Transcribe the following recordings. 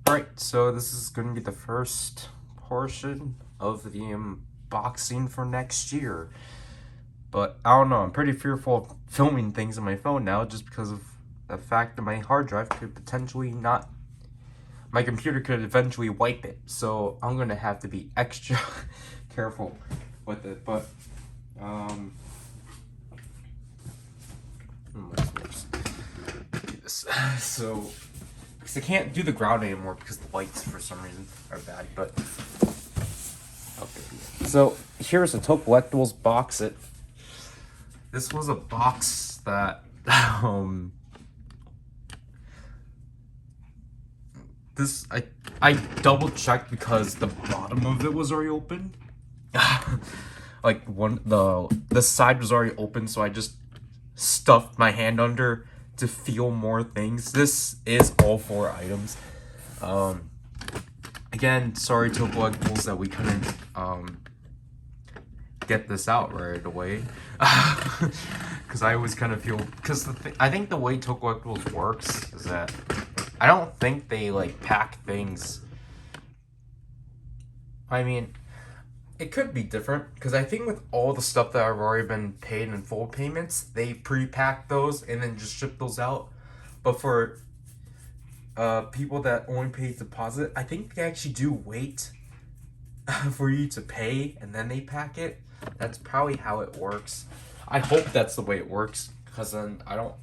Alright, so this is going to be the first portion of the unboxing for next year. But I don't know, I'm pretty fearful of filming things on my phone now just because of the fact that my hard drive could potentially not... My computer could eventually wipe it. So I'm going to have to be extra careful with it. But, let's do this. So... because I can't do the ground anymore because the lights for some reason are bad, but okay. So here's a Toke Collectibles box. This was a box that I double checked because the bottom of it was already open. Like the side was already open, so I just stuffed my hand under to feel more things. This is all 4 items. Again, sorry to Collectibles that we couldn't get this out right away. Because I always kind of feel, because I think the way Toke Collectibles works is that I don't think they like pack things. I mean, it could be different, because I think with all the stuff that have already been paid in full payments, they pre-pack those and then just ship those out. But for people that only pay deposit, I think they actually do wait for you to pay and then they pack it. That's probably how it works. I hope that's the way it works, because then I don't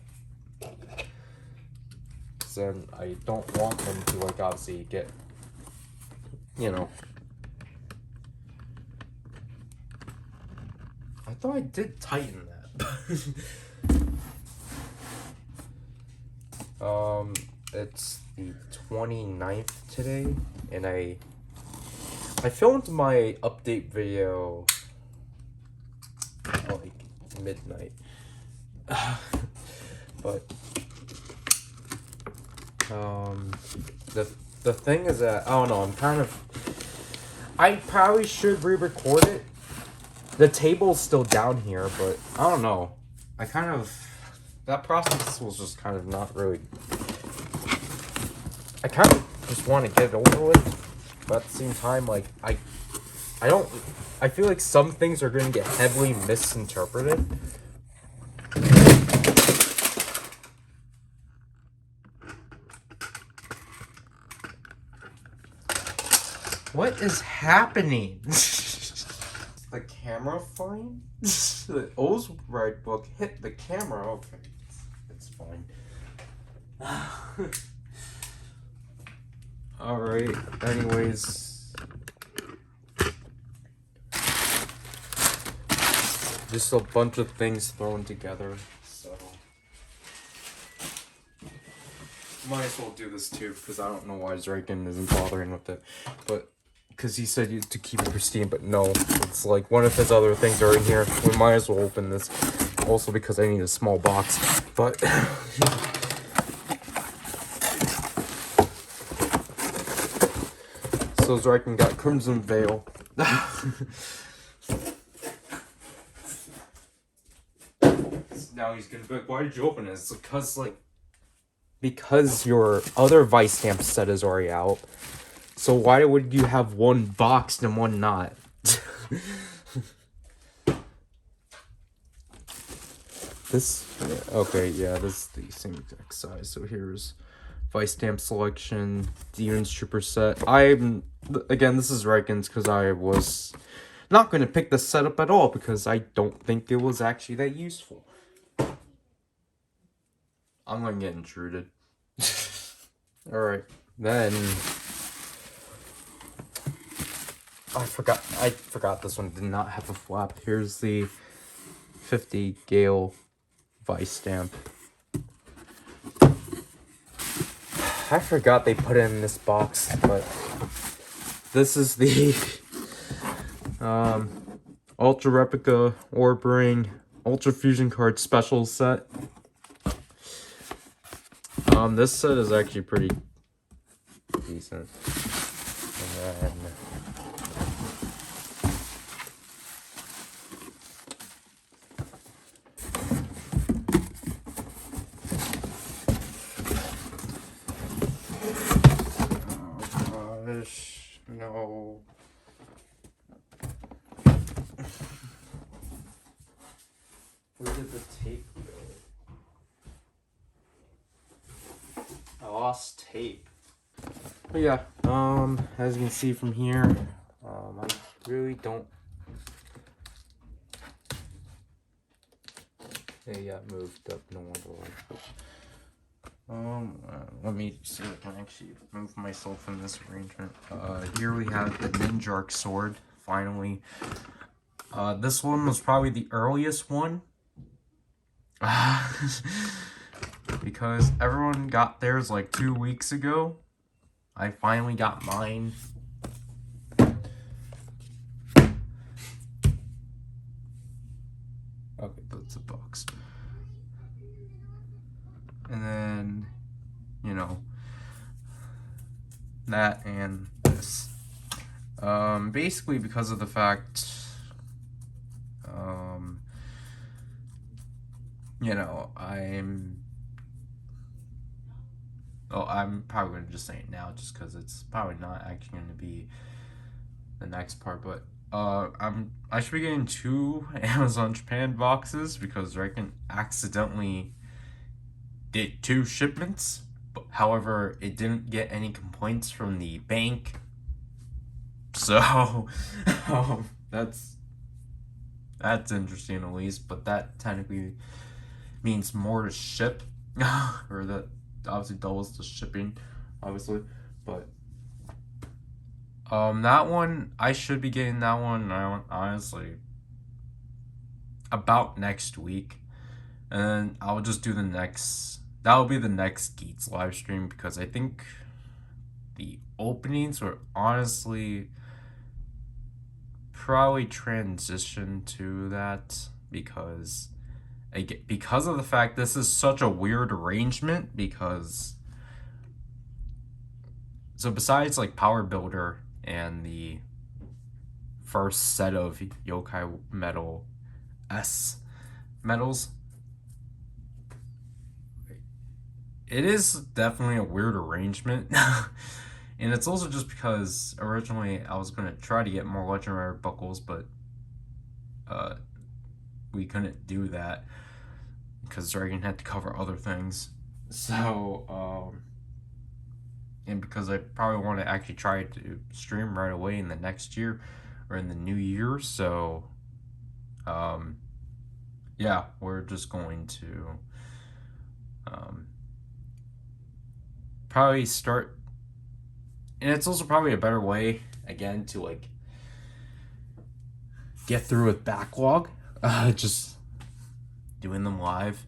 want them to, like, obviously get, you know. I thought I did tighten that. It's the 29th today, and I filmed my update video like midnight. But the thing is that I don't know, I probably should re-record it. The table's still down here, but I don't know. That process was just kind of not really... I kind of just want to get it over with, but at the same time, like, I feel like some things are going to get heavily misinterpreted. What is happening? The camera fine? The O's right book hit the camera. Okay, it's fine. Alright, anyways. Just a bunch of things thrown together, so. Might as well do this too, because I don't know why Zryken isn't bothering with it. But because he said to keep it pristine, but no, it's like one of his other things are in here. We might as well open this. Also because I need a small box. But so Zryken got Crimson Veil. Now he's gonna be like, why did you open it? It's because your other Vice Stamp set is already out. So why would you have one boxed and one not? Okay, yeah, this is the same exact size. So here's Vice Stamp Selection, Demon's Trooper set. Again, this is Ryken's because I was not going to pick this setup at all because I don't think it was actually that useful. I'm going to get intruded. Alright, then... I forgot this one did not have a flap. Here's the 50 Gale Vice Stamp. I forgot they put it in this box, but this is the Ultra Replica Orb Ring Ultra Fusion Card Special set. This set is actually pretty decent. And then No. Where did the tape go? I lost tape. But yeah, as you can see from here, I really don't. Yeah, moved up. No wonder why. Let me see if I can actually move myself in this arrangement. Here we have the Ninjark sword, finally. This one was probably the earliest one. Because everyone got theirs like 2 weeks ago. I finally got mine. Okay, that's a box. And then, you know, that and this. Basically because of the fact, you know, I'm probably gonna just say it now just because it's probably not actually gonna be the next part, but I should be getting 2 Amazon Japan boxes because Zryken accidentally did 2 shipments. But, however, it didn't get any complaints from the bank, so that's interesting at least. But that technically means more to ship, or that obviously doubles the shipping, obviously, but. That one, I should be getting that one, honestly, about next week. And then I'll just do the next, that'll be the next Geats live stream, because I think the openings were honestly probably transition to that, because of the fact this is such a weird arrangement, because so besides like Power Builder and the first set of Yokai Metal S medals, it is definitely a weird arrangement. And it's also just because originally I was going to try to get more legendary buckles, but we couldn't do that because Zryken had to cover other things. So and because I probably want to actually try to stream right away in the next year or in the new year, so yeah, we're just going to probably start, and it's also probably a better way again to like get through with backlog, just doing them live.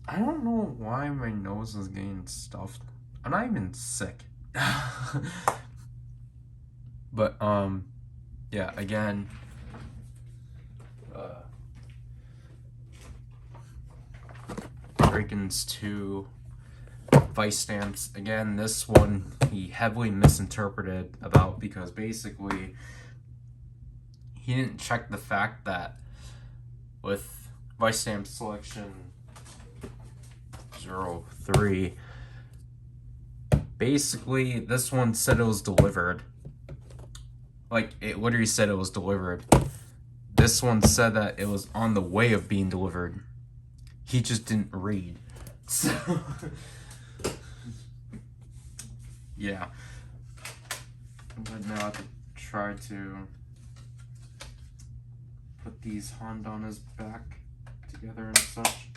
I don't know why my nose is getting stuffed. I'm not even sick. But yeah, again, Zryken's 2 vice stamps. Again, this one he heavily misinterpreted about, because basically he didn't check the fact that with vice stamp selection 03, basically this one said it was delivered. Like, it literally said it was delivered. This one said that it was on the way of being delivered. He just didn't read. So yeah, but now I have to try to put these Hondanas back together and such.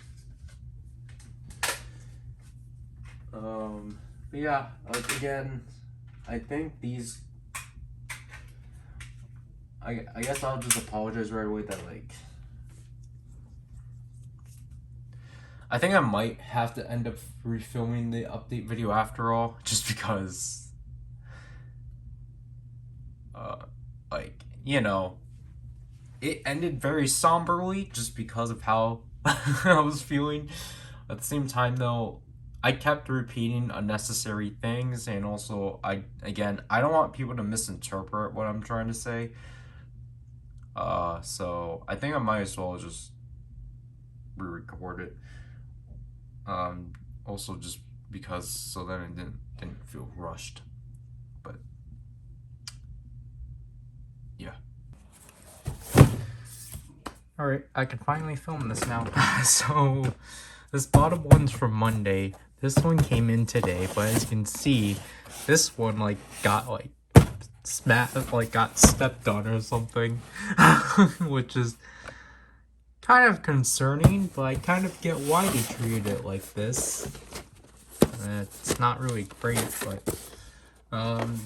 But yeah, like again, I think these, I guess I'll just apologize right away that like, I think I might have to end up refilming the update video after all, just because, like, you know, it ended very somberly just because of how I was feeling. At the same time, though, I kept repeating unnecessary things, and also, I don't want people to misinterpret what I'm trying to say. So I think I might as well just re-record it. Also just because, so then it didn't feel rushed. But Alright, I can finally film this now. So, this bottom one's from Monday. This one came in today, but as you can see, this one, like, got, like, got stepped on or something. Which is kind of concerning, but I kind of get why they treated it like this. It's not really great, but...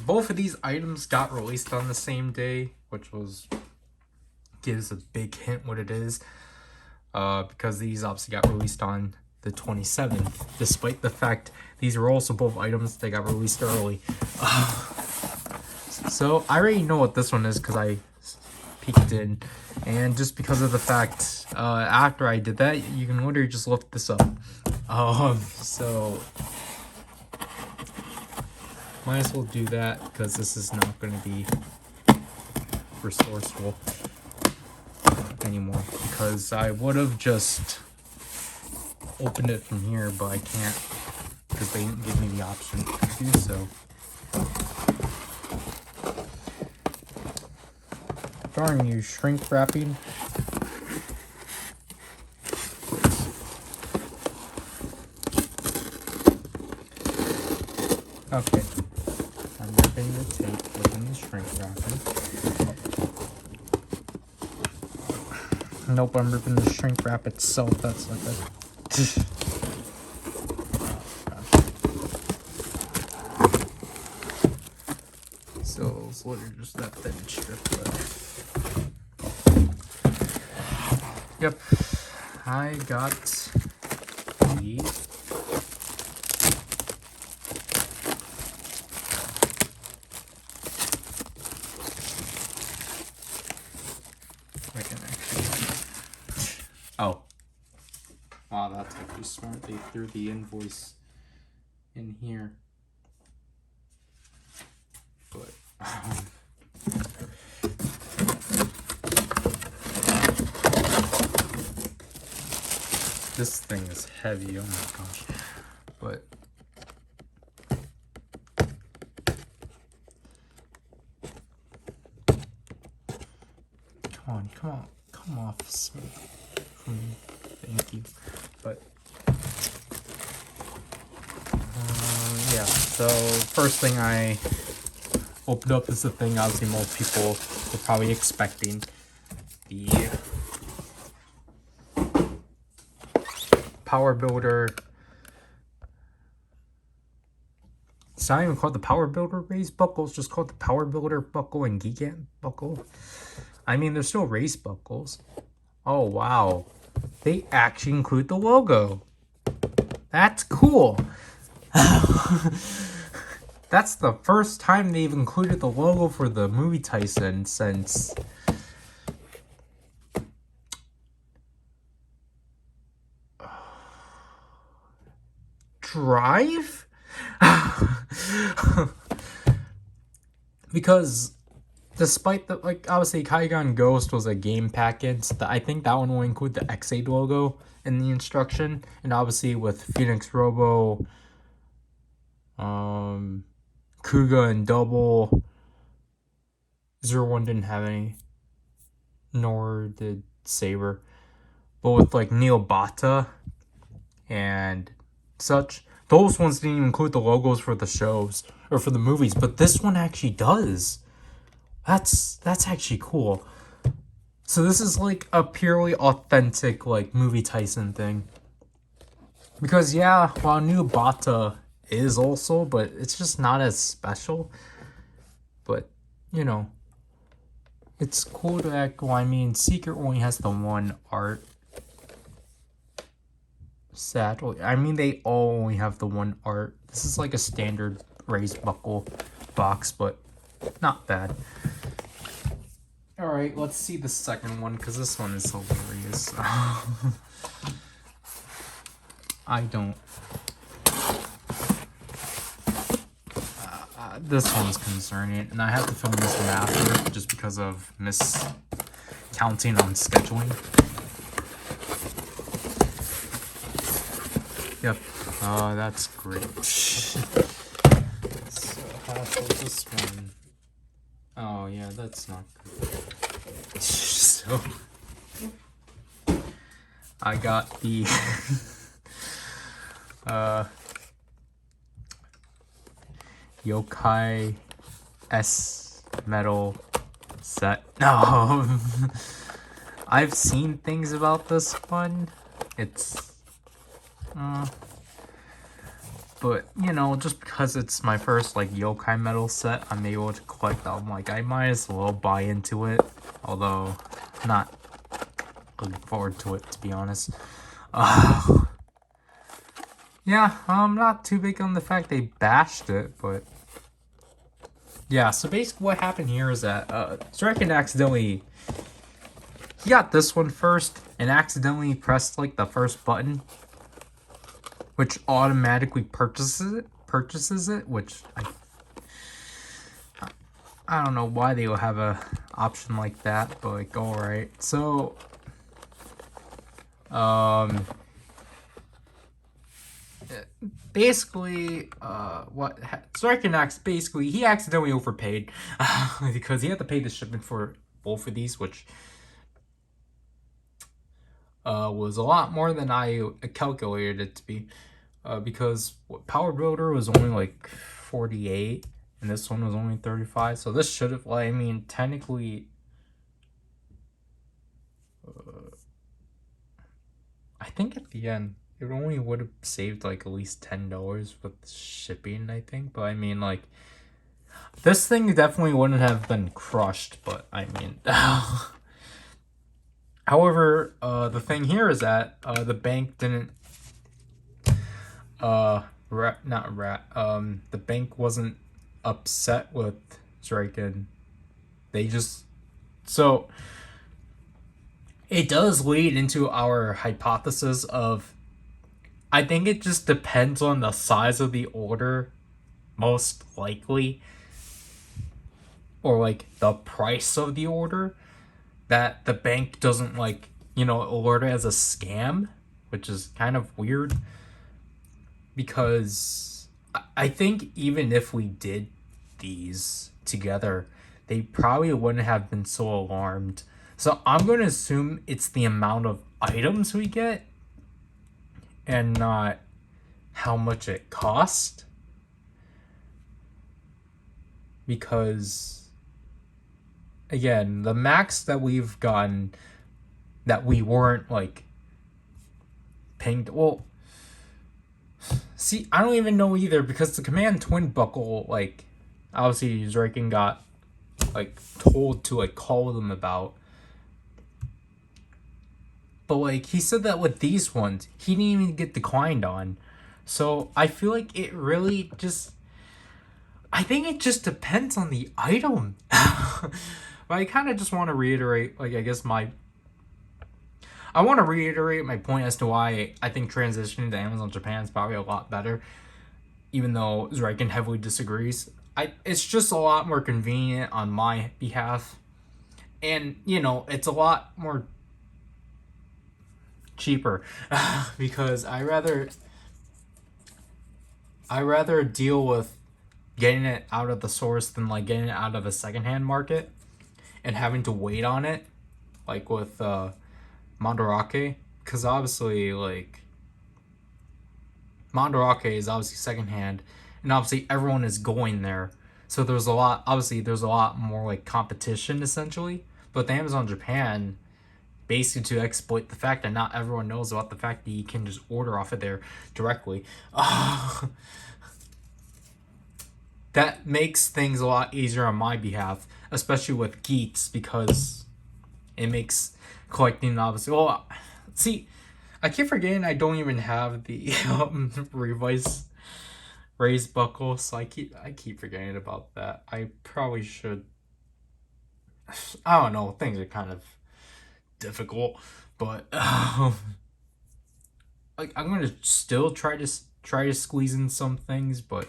both of these items got released on the same day, which gives a big hint what it is, because these obviously got released on the 27th, despite the fact these are also both items that got released early. So I already know what this one is because I peeked in, and just because of the fact after I did that, you can literally just lift this up. So might as well do that because this is not going to be resourceful anymore, because I would have just opened it from here, but I can't because they didn't give me the option to do so. Darn you, shrink wrapping. Okay, I'm ripping the tape, ripping the shrink wrapping. Nope, I'm ripping the shrink wrap itself. That's like a... So it's literally just that thin strip left. Yep, I got the... I can actually... Oh. Wow, that's actually smart. They threw the invoice in here. But... this thing is heavy, oh my gosh. But... come off smooth for me. Thank you. But yeah, so first thing I opened up is the thing obviously most people were probably expecting. The Power Builder. It's not even called the Power Builder race buckle, it's just called the Power Builder buckle and Gigant buckle. I mean, they're still race buckles. Oh, wow. They actually include the logo. That's cool. That's the first time they've included the logo for the movie Tyson since... Drive? Because... despite the, like, obviously Kaigon Ghost was a game package, I think that one will include the X8 logo in the instruction. And obviously with Phoenix Robo, Kuga and Double, 01 didn't have any, nor did Saber. But with like Neobata and such, those ones didn't even include the logos for the shows, or for the movies, but this one actually does. That's actually cool. So this is like a purely authentic like movie Tyson thing. Because yeah, while Neobata is also, but it's just not as special. But, you know, it's cool to echo. I mean, Secret only has the one art set. I mean, they all only have the one art. This is like a standard raised buckle box, but not bad. Alright, let's see the second one, because this one is hilarious. I don't... this one's concerning, and I have to film this one after, just because of miscounting on scheduling. Yep, that's great. So, how about this one? Oh, yeah, that's not good. So, I got the Yokai S metal set. No, I've seen things about this one. It's, but you know, just because it's my first like yokai metal set, I'm able to collect them. Like I might as well buy into it, although not looking forward to it, to be honest. Yeah, I'm not too big on the fact they bashed it, but yeah. So basically, what happened here is that Zryken accidentally he got this one first and accidentally pressed like the first button, which automatically purchases it, which I don't know why they will have a option like that, but like alright. So basically Zryken basically he accidentally overpaid because he had to pay the shipment for both of these, which was a lot more than I calculated it to be, because Power Builder was only like 48 and this one was only 35, so this should have, like, I mean, technically I think at the end it only would have saved like at least $10 with shipping, I think. But I mean, like, this thing definitely wouldn't have been crushed, but I mean however, the thing here is that the bank didn't the bank wasn't upset with Zryken. They just, so it does lead into our hypothesis of, I think it just depends on the size of the order, most likely, or like the price of the order, that the bank doesn't, like, you know, order as a scam, which is kind of weird, because I think even if we did these together, they probably wouldn't have been so alarmed. So I'm going to assume it's the amount of items we get and not how much it cost. Because, again, the max that we've gotten that we weren't, like, paying... Well, see, I don't even know either, because the Command Twin Buckle, like, obviously Zryken got, like, told to, like, call them about. But, like, he said that with these ones, he didn't even get declined on. So, I feel like it really just... I think it just depends on the item. But I kind of just want to reiterate, like, I guess I want to reiterate my point as to why I think transitioning to Amazon Japan is probably a lot better, even though Zryken heavily disagrees. It's just a lot more convenient on my behalf. And, you know, it's a lot more cheaper because I rather deal with getting it out of the source than like getting it out of a secondhand market and having to wait on it, like with Mandarake, because obviously, like, Mandarake is obviously secondhand, and obviously everyone is going there, so there's a lot more like competition essentially. But the Amazon Japan, basically to exploit the fact that not everyone knows about the fact that you can just order off of there directly. That makes things a lot easier on my behalf, especially with Geats, because it makes collecting, obviously... Well, see, I keep forgetting I don't even have the revised raised buckle, so I keep forgetting about that. I probably should... I don't know, things are kind of difficult, but like, I'm gonna still try to squeeze in some things, but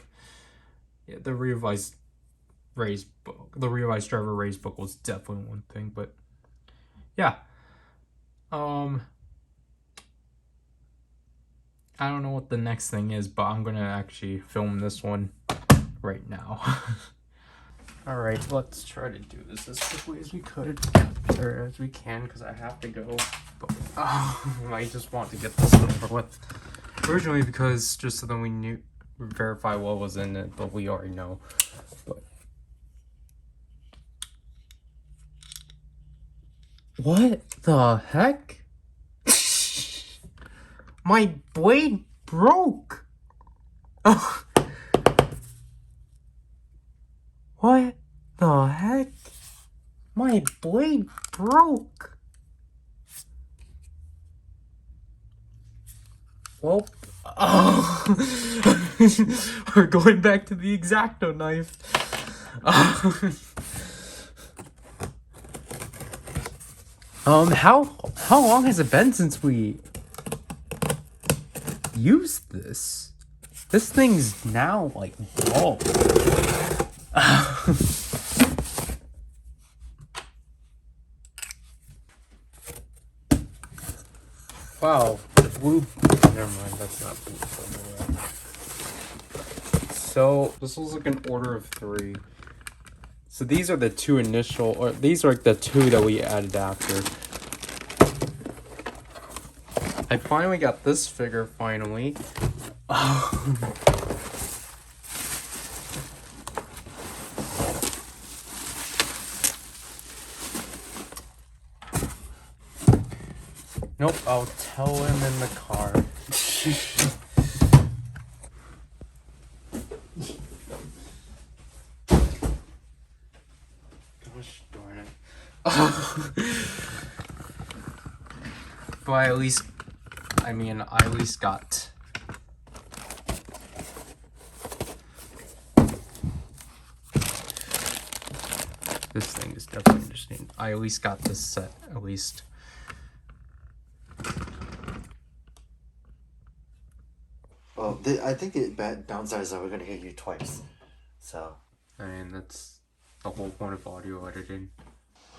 yeah, the revised driver raised book was definitely one thing. But yeah, I don't know what the next thing is, but I'm gonna actually film this one right now. Alright, let's try to do this as quickly as we can, because I have to go. But, I just want to get this over with. Originally because just so that we knew verify what was in it, but we already know. But what the heck? My blade broke. Oh. What the heck? My blade broke. Well, we're going back to the X-Acto knife. How long has it been since we used this? This thing's now like dull. Wow, blue. Never mind, that's not blue. So this was like an order of 3. So these are the 2 initial, or these are like the 2 that we added after. I finally got this figure. Finally. Nope, I'll tell him in the car. Gosh darn it. But I at least got this thing is definitely interesting. I at least got this set, at least. Well, I think the bad downside is that we're going to hear you twice. So. I mean, that's the whole point of audio editing.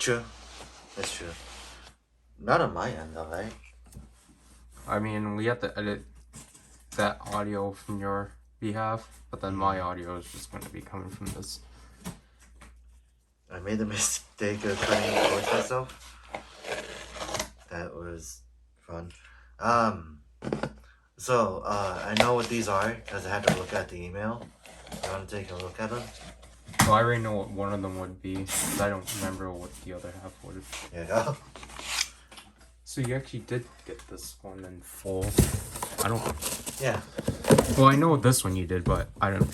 True. That's true. Not on my end, though, right? I mean, we have to edit that audio from your behalf, but then my audio is just going to be coming from this. I made the mistake of cutting towards myself. That was fun. So, I know what these are, because I had to look at the email. You want to take a look at them? Well, I already know what one of them would be, because I don't remember what the other half would. Yeah. So you actually did get this one in full. I don't... Yeah. Well, I know this one you did, but I don't...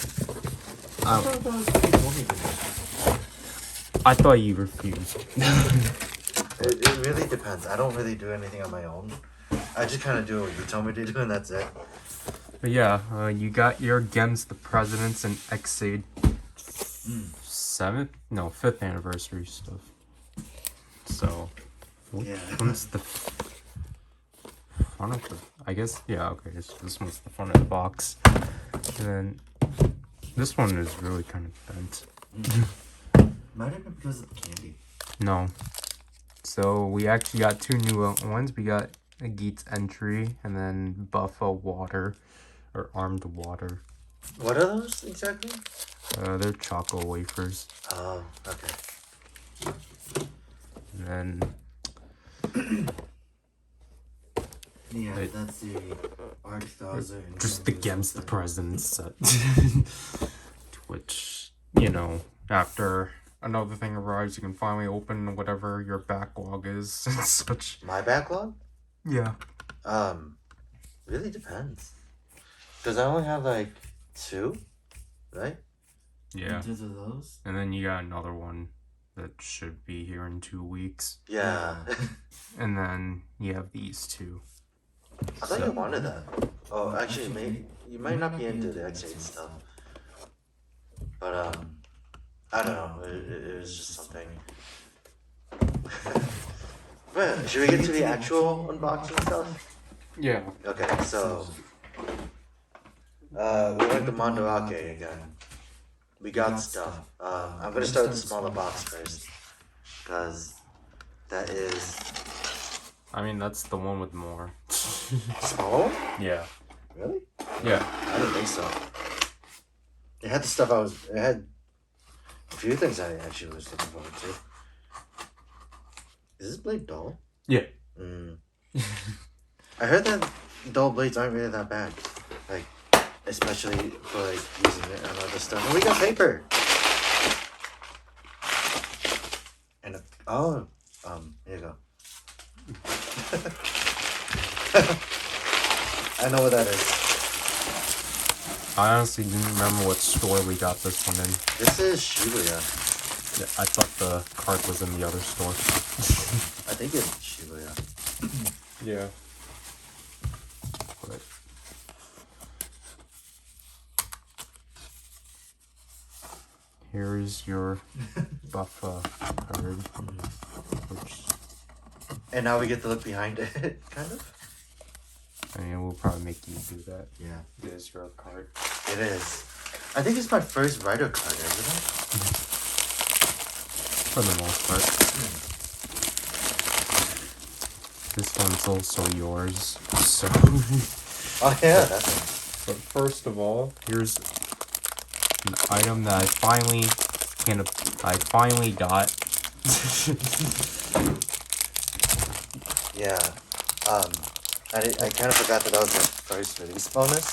I thought you refused. It really depends. I don't really do anything on my own. I just kind of do what you tell me to do, and that's it. But yeah, you got your Against the Presidents and Xade 5th anniversary stuff. So, Yeah. what's the front of the... I guess, yeah, okay, this one's the front of the box. And then, this one is really kind of bent. Might have been because of the candy. No. So, we actually got 2 new ones. We got a Geats Entry, and then Buffa Water, or Armed Water. What are those exactly? They're choco wafers. Oh, okay. And then... Yeah, that's the Art Stauser. Just Against the Presidents set. Which, you know, after another thing arrives, you can finally open whatever your backlog is and such. My backlog? Yeah. Really depends. Because I only have like 2, right? Yeah. In terms of those? And then you got another one that should be here in 2 weeks. Yeah. And then you have these 2. I thought you wanted that. Oh, actually, you might not be into the X8 stuff. But, I don't know. It was just something. But, should we get to the actual unboxing stuff? Yeah. Okay, so... we went to Mondoake again. We got stuff. I'm gonna start with the smaller box first. Because that is... I mean, that's the one with more. Small? Yeah. Really? Yeah. I didn't think so. It had the stuff it had a few things I actually was looking forward to. Is this blade dull? Yeah. I heard that dull blades aren't really that bad. Like, especially for like using it on other stuff. And we got paper! And here you go. I know what that is. I honestly didn't remember what store we got this one in. This is Shibuya. Yeah, I thought the card was in the other store. I think it's Shibuya. Yeah. But here's your buffer card. Which, And now we get to look behind it, kind of. I mean, we'll probably make you do that. Yeah. It is your card. It is. I think it's my first Ryder card, isn't it? For the most part. This one's also yours. So. Oh yeah, that's. But first of all, here's an item that I finally got. Yeah. I kind of forgot that was my first release bonus.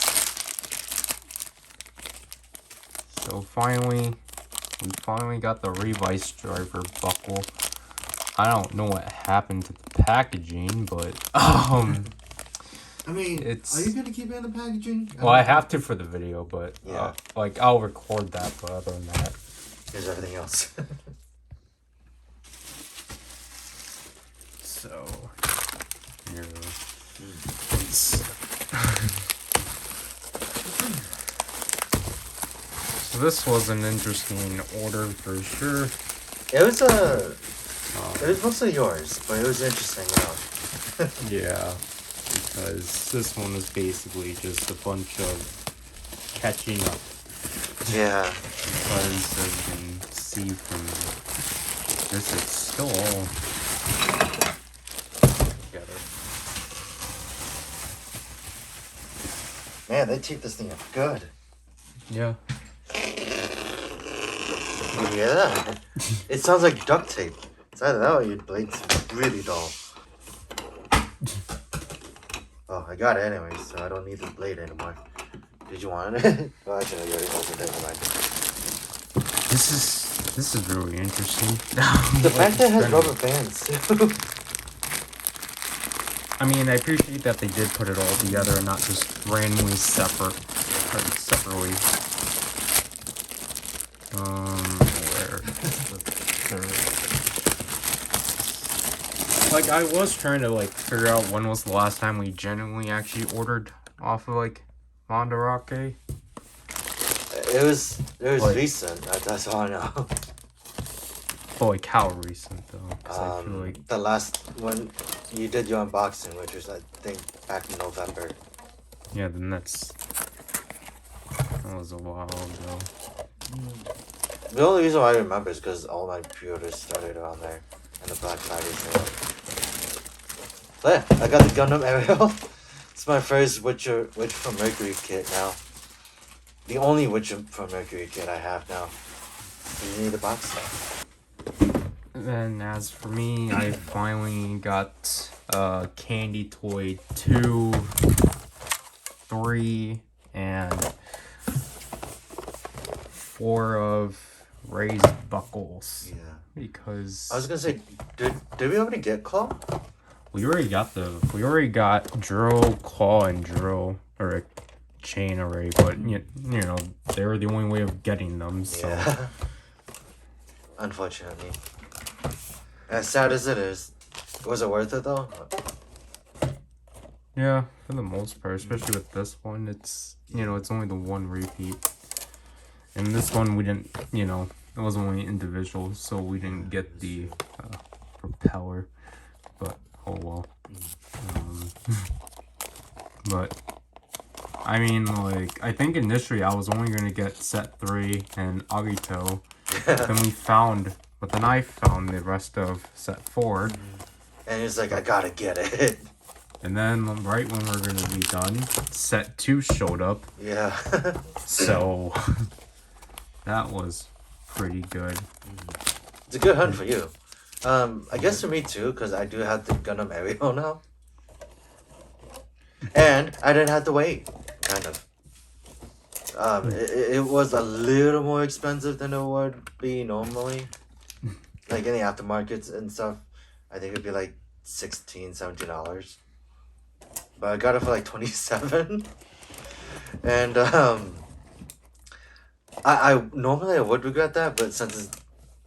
So we finally got the Revice driver buckle. I don't know what happened to the packaging, but I mean, it's- are you gonna keep it in the packaging? well, I have to for the video, but Yeah. like I'll record that. But other than that, Here's everything else. so here. So this was an interesting order for sure. It was mostly yours, but it was interesting enough. Yeah, because this one is basically just a bunch of catching up. Yeah. Because as you can see from this, it's still all together. Man, they taped this thing up good. Yeah. You hear that? It sounds like duct tape. It's either that or your blade's really dull. Oh, I got it anyway, so I don't need the blade anymore. Did you want it? Well, actually, you already opened it. Never mind. This is really interesting. The fact that it has rubber bands too. I mean, I appreciate that they did put it all together and not just randomly separately. Where is the third? Like, I was trying to like figure out when was the last time we genuinely actually ordered off of like Mandarake. It was Like- recent. That's all I know. But like how recent though? 'Cause I feel like The last when you did your unboxing, which was I think back in November. yeah, then that was a while ago. The only reason why I remember is because all my pre-orders started around there, and the Black Friday sale. So yeah, I got the Gundam Ariel. It's my first Witch from Mercury kit now. The only Witch from Mercury kit I have now. You need the box now. And as for me, I finally got Candy Toy 2, 3, and 4 of raised buckles. Yeah. Because I was gonna say, did we already get Claw? we already got Drill, Claw, and Drill, or a chain array, but you know, they were the only way of getting them, so Yeah. Unfortunately. As sad as it is, was it worth it though? yeah, for the most part, especially with this one, it's it's only the one repeat. And this one we didn't, it was only individual, so we didn't get the propeller. But oh well. But I mean, like, I think initially I was only gonna get set 3 and Agito. But then I found the rest of set 4. And he's like, I gotta get it. And then right when we're gonna be done, set 2 showed up. Yeah. So that was pretty good. It's a good hunt for you. I guess for me too, because I do have the Gundam Ariel now. And I didn't have to wait, kind of. It was a little more expensive than it would be normally. Like in the aftermarkets and stuff, I think it'd be like $16-17. But I got it for like 27. And I normally I would regret that, but since it's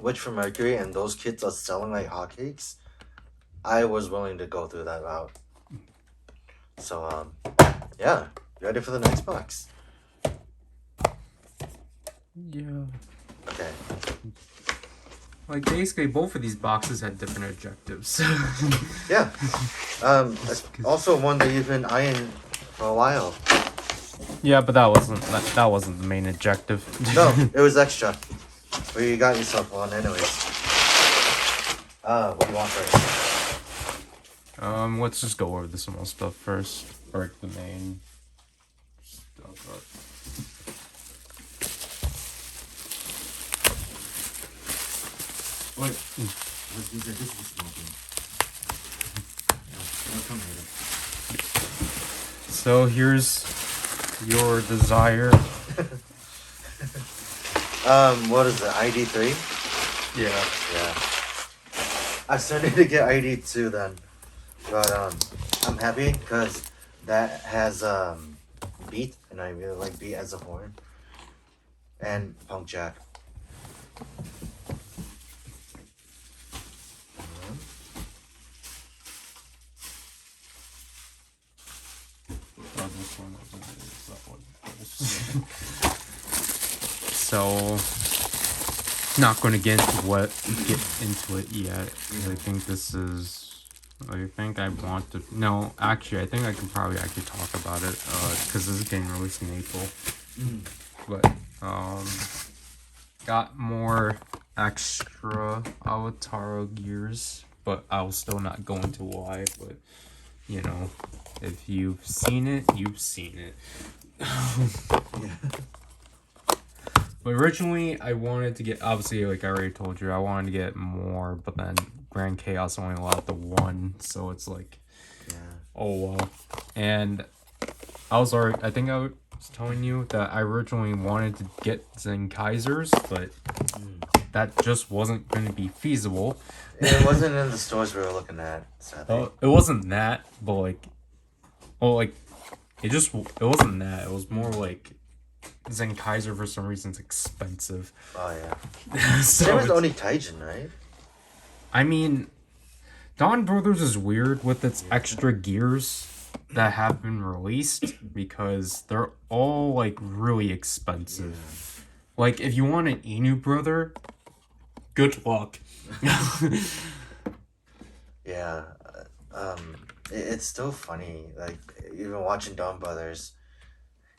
Witch for Mercury and those kits are selling like hotcakes, I was willing to go through that route. So yeah, ready for the next box. Yeah. Okay. Like, basically, both of these boxes had different objectives. Yeah. It's also one that you've been eyeing for a while. Yeah, but that wasn't the main objective. No, it was extra. But you got yourself one anyways. What do you want first? Let's just go over the small stuff first. Or the main stuff. Wait. This is smoking. It'll come later. So here's your desire. What is it? ID3? Yeah. Yeah. I still need to get ID2 then. But I'm happy because that has beat, and I really like beat as a horn. And punk jack. So, not going to get into it yet. I think this is. I think I want to. No, actually, I think I can probably actually talk about it because this is getting released in April. But got more extra Avatar gears, but I'll still not go into why. But you know, if you've seen it, you've seen it. Yeah. But originally, I wanted to get, obviously, like I already told you, I wanted to get more, but then Grand Chaos only allowed the one, so it's like, Yeah. oh well. And I think I was telling you that I originally wanted to get Zen Kaisers, but that just wasn't going to be feasible. It wasn't in the stores we were looking at, sadly. It wasn't that, but like, well, like, it wasn't that, it was more like, Zen Kaiser for some reason is expensive. Oh yeah. So Same as Oni Taijin, right? I mean, Dawn Brothers is weird with its extra gears that have been released because they're all like really expensive. Yeah. Like if you want an Inu brother, good luck. Yeah. It's still funny. Like even watching Dawn Brothers,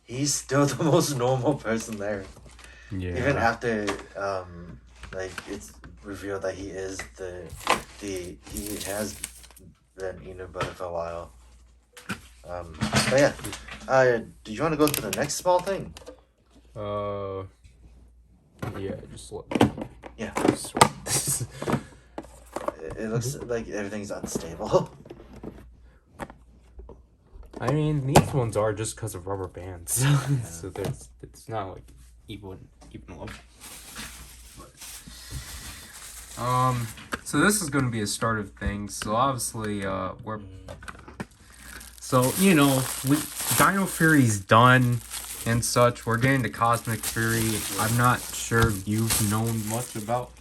he's still the most normal person there. Yeah. Even after like it's revealed that he is he has been Inu brother for a while. But yeah. Do you want to go to the next small thing? Yeah, just let me. Yeah. This. It looks like everything's unstable. I mean, these ones are just because of rubber bands, so it's not like even love. So this is going to be a start of things. So obviously, so you know, Dino Fury's done and such. We're getting to Cosmic Fury. I'm not sure if you've known much about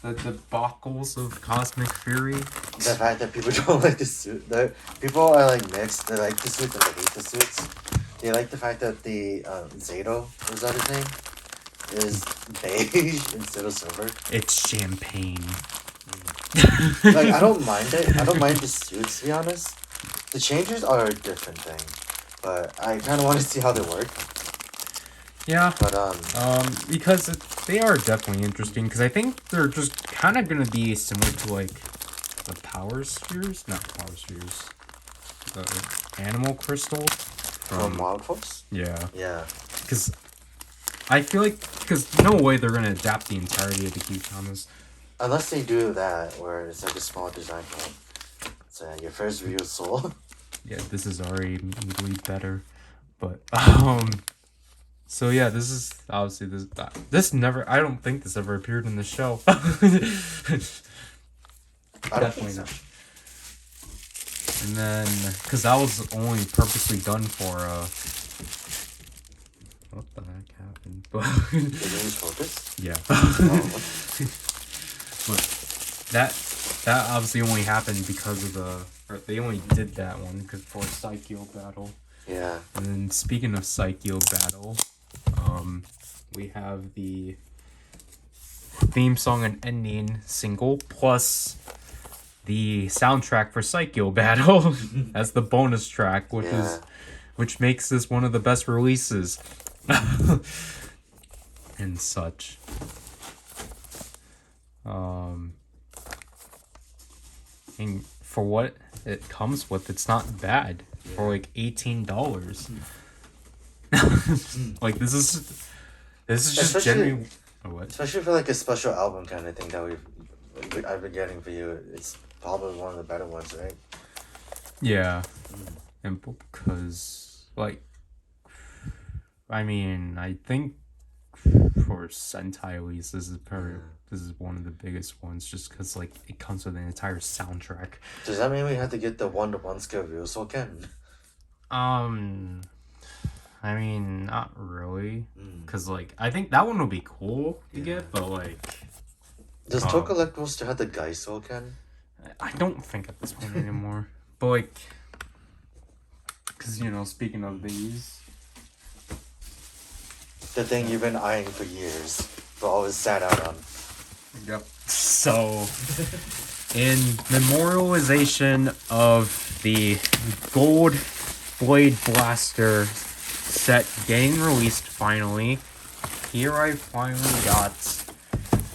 the debacles of Cosmic Fury. The fact that people don't like the suit. People are like mixed. They like the suits and they hate the suits. They like the fact that the Zato, was that his name? Is beige instead of silver. It's champagne. Like I don't mind it. I don't mind the suits, to be honest. The changes are a different thing, but I kind of want to see how they work. Yeah. But because they are definitely interesting. Because I think they're just kind of gonna be similar to like the power spheres, not power spheres, the animal crystal from Wild Force. Yeah. Yeah. Because I feel like no way they're gonna adapt the entirety of the Kyukamas. Unless they do that, where it's like a small design point. So your first real soul. Yeah, this is already immediately better. But so yeah, this is obviously this never. I don't think this ever appeared in the show. I don't think Definitely so. not. And then, because that was only purposely done for what the heck happened? But Did you lose focus? yeah. Oh. But that obviously only happened because of or they only did that one because for Psycho Battle. Yeah. And then speaking of Psycho Battle, we have the theme song and ending single plus the soundtrack for Psycho Battle as the bonus track, which makes this one of the best releases and such. And for what it comes with, it's not bad for like $18. Like this is just Especially- genuinely. Oh, what? Especially for like a special album kind of thing that I've been getting for you. It's probably one of the better ones, right? Yeah, and because like, I mean, I think for Sentai at least, this is one of the biggest ones, just because like it comes with an entire soundtrack. Does that mean we have to get the 1-to-1 scale Ryuso again? I mean, not really, because like I think that one would be cool to get, but like, Does Tokoleko still have the Gaiso again? I don't think at this point anymore. But like, because speaking of these, The thing you've been eyeing for years, but always sat out on. yep. So, in memorialization of the Gold Blade Blaster set getting released finally, here I finally got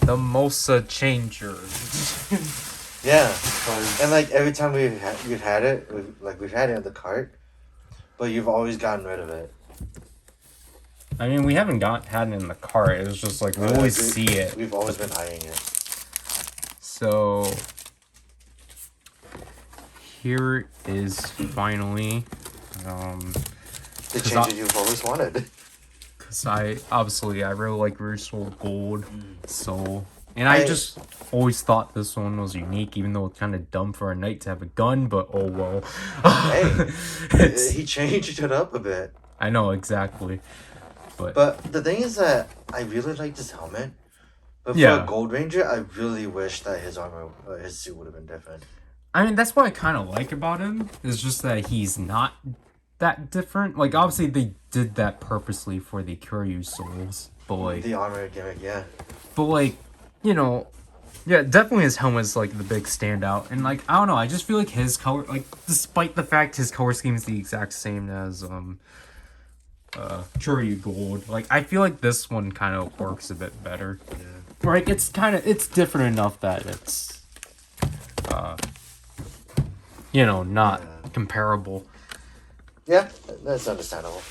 the Mosa Changer. Yeah, and like every time we've had it, we've had it in the cart, but you've always gotten rid of it. I mean, we haven't had it in the cart. It's just like we always see it. We've always been eyeing it. So here it is finally. The changes you've always wanted. Cause I really like Russell Gold, so I just always thought this one was unique, even though it's kind of dumb for a knight to have a gun. But oh well. Hey, he changed it up a bit. I know exactly, but the thing is that I really like this helmet. But for a Gold Ranger, I really wish that his armor, his suit would have been different. I mean, that's what I kind of like about him. Is just that he's not that different. Like, obviously, they did that purposely for the Kuryu souls, but like the armor gimmick, yeah. But like, yeah, definitely his helmet's like the big standout, and like I don't know, I just feel like his color, like despite the fact his color scheme is the exact same as Kuryu Gold, like I feel like this one kind of works a bit better. Yeah. Like it's different enough that it's not comparable. Yeah, that's understandable.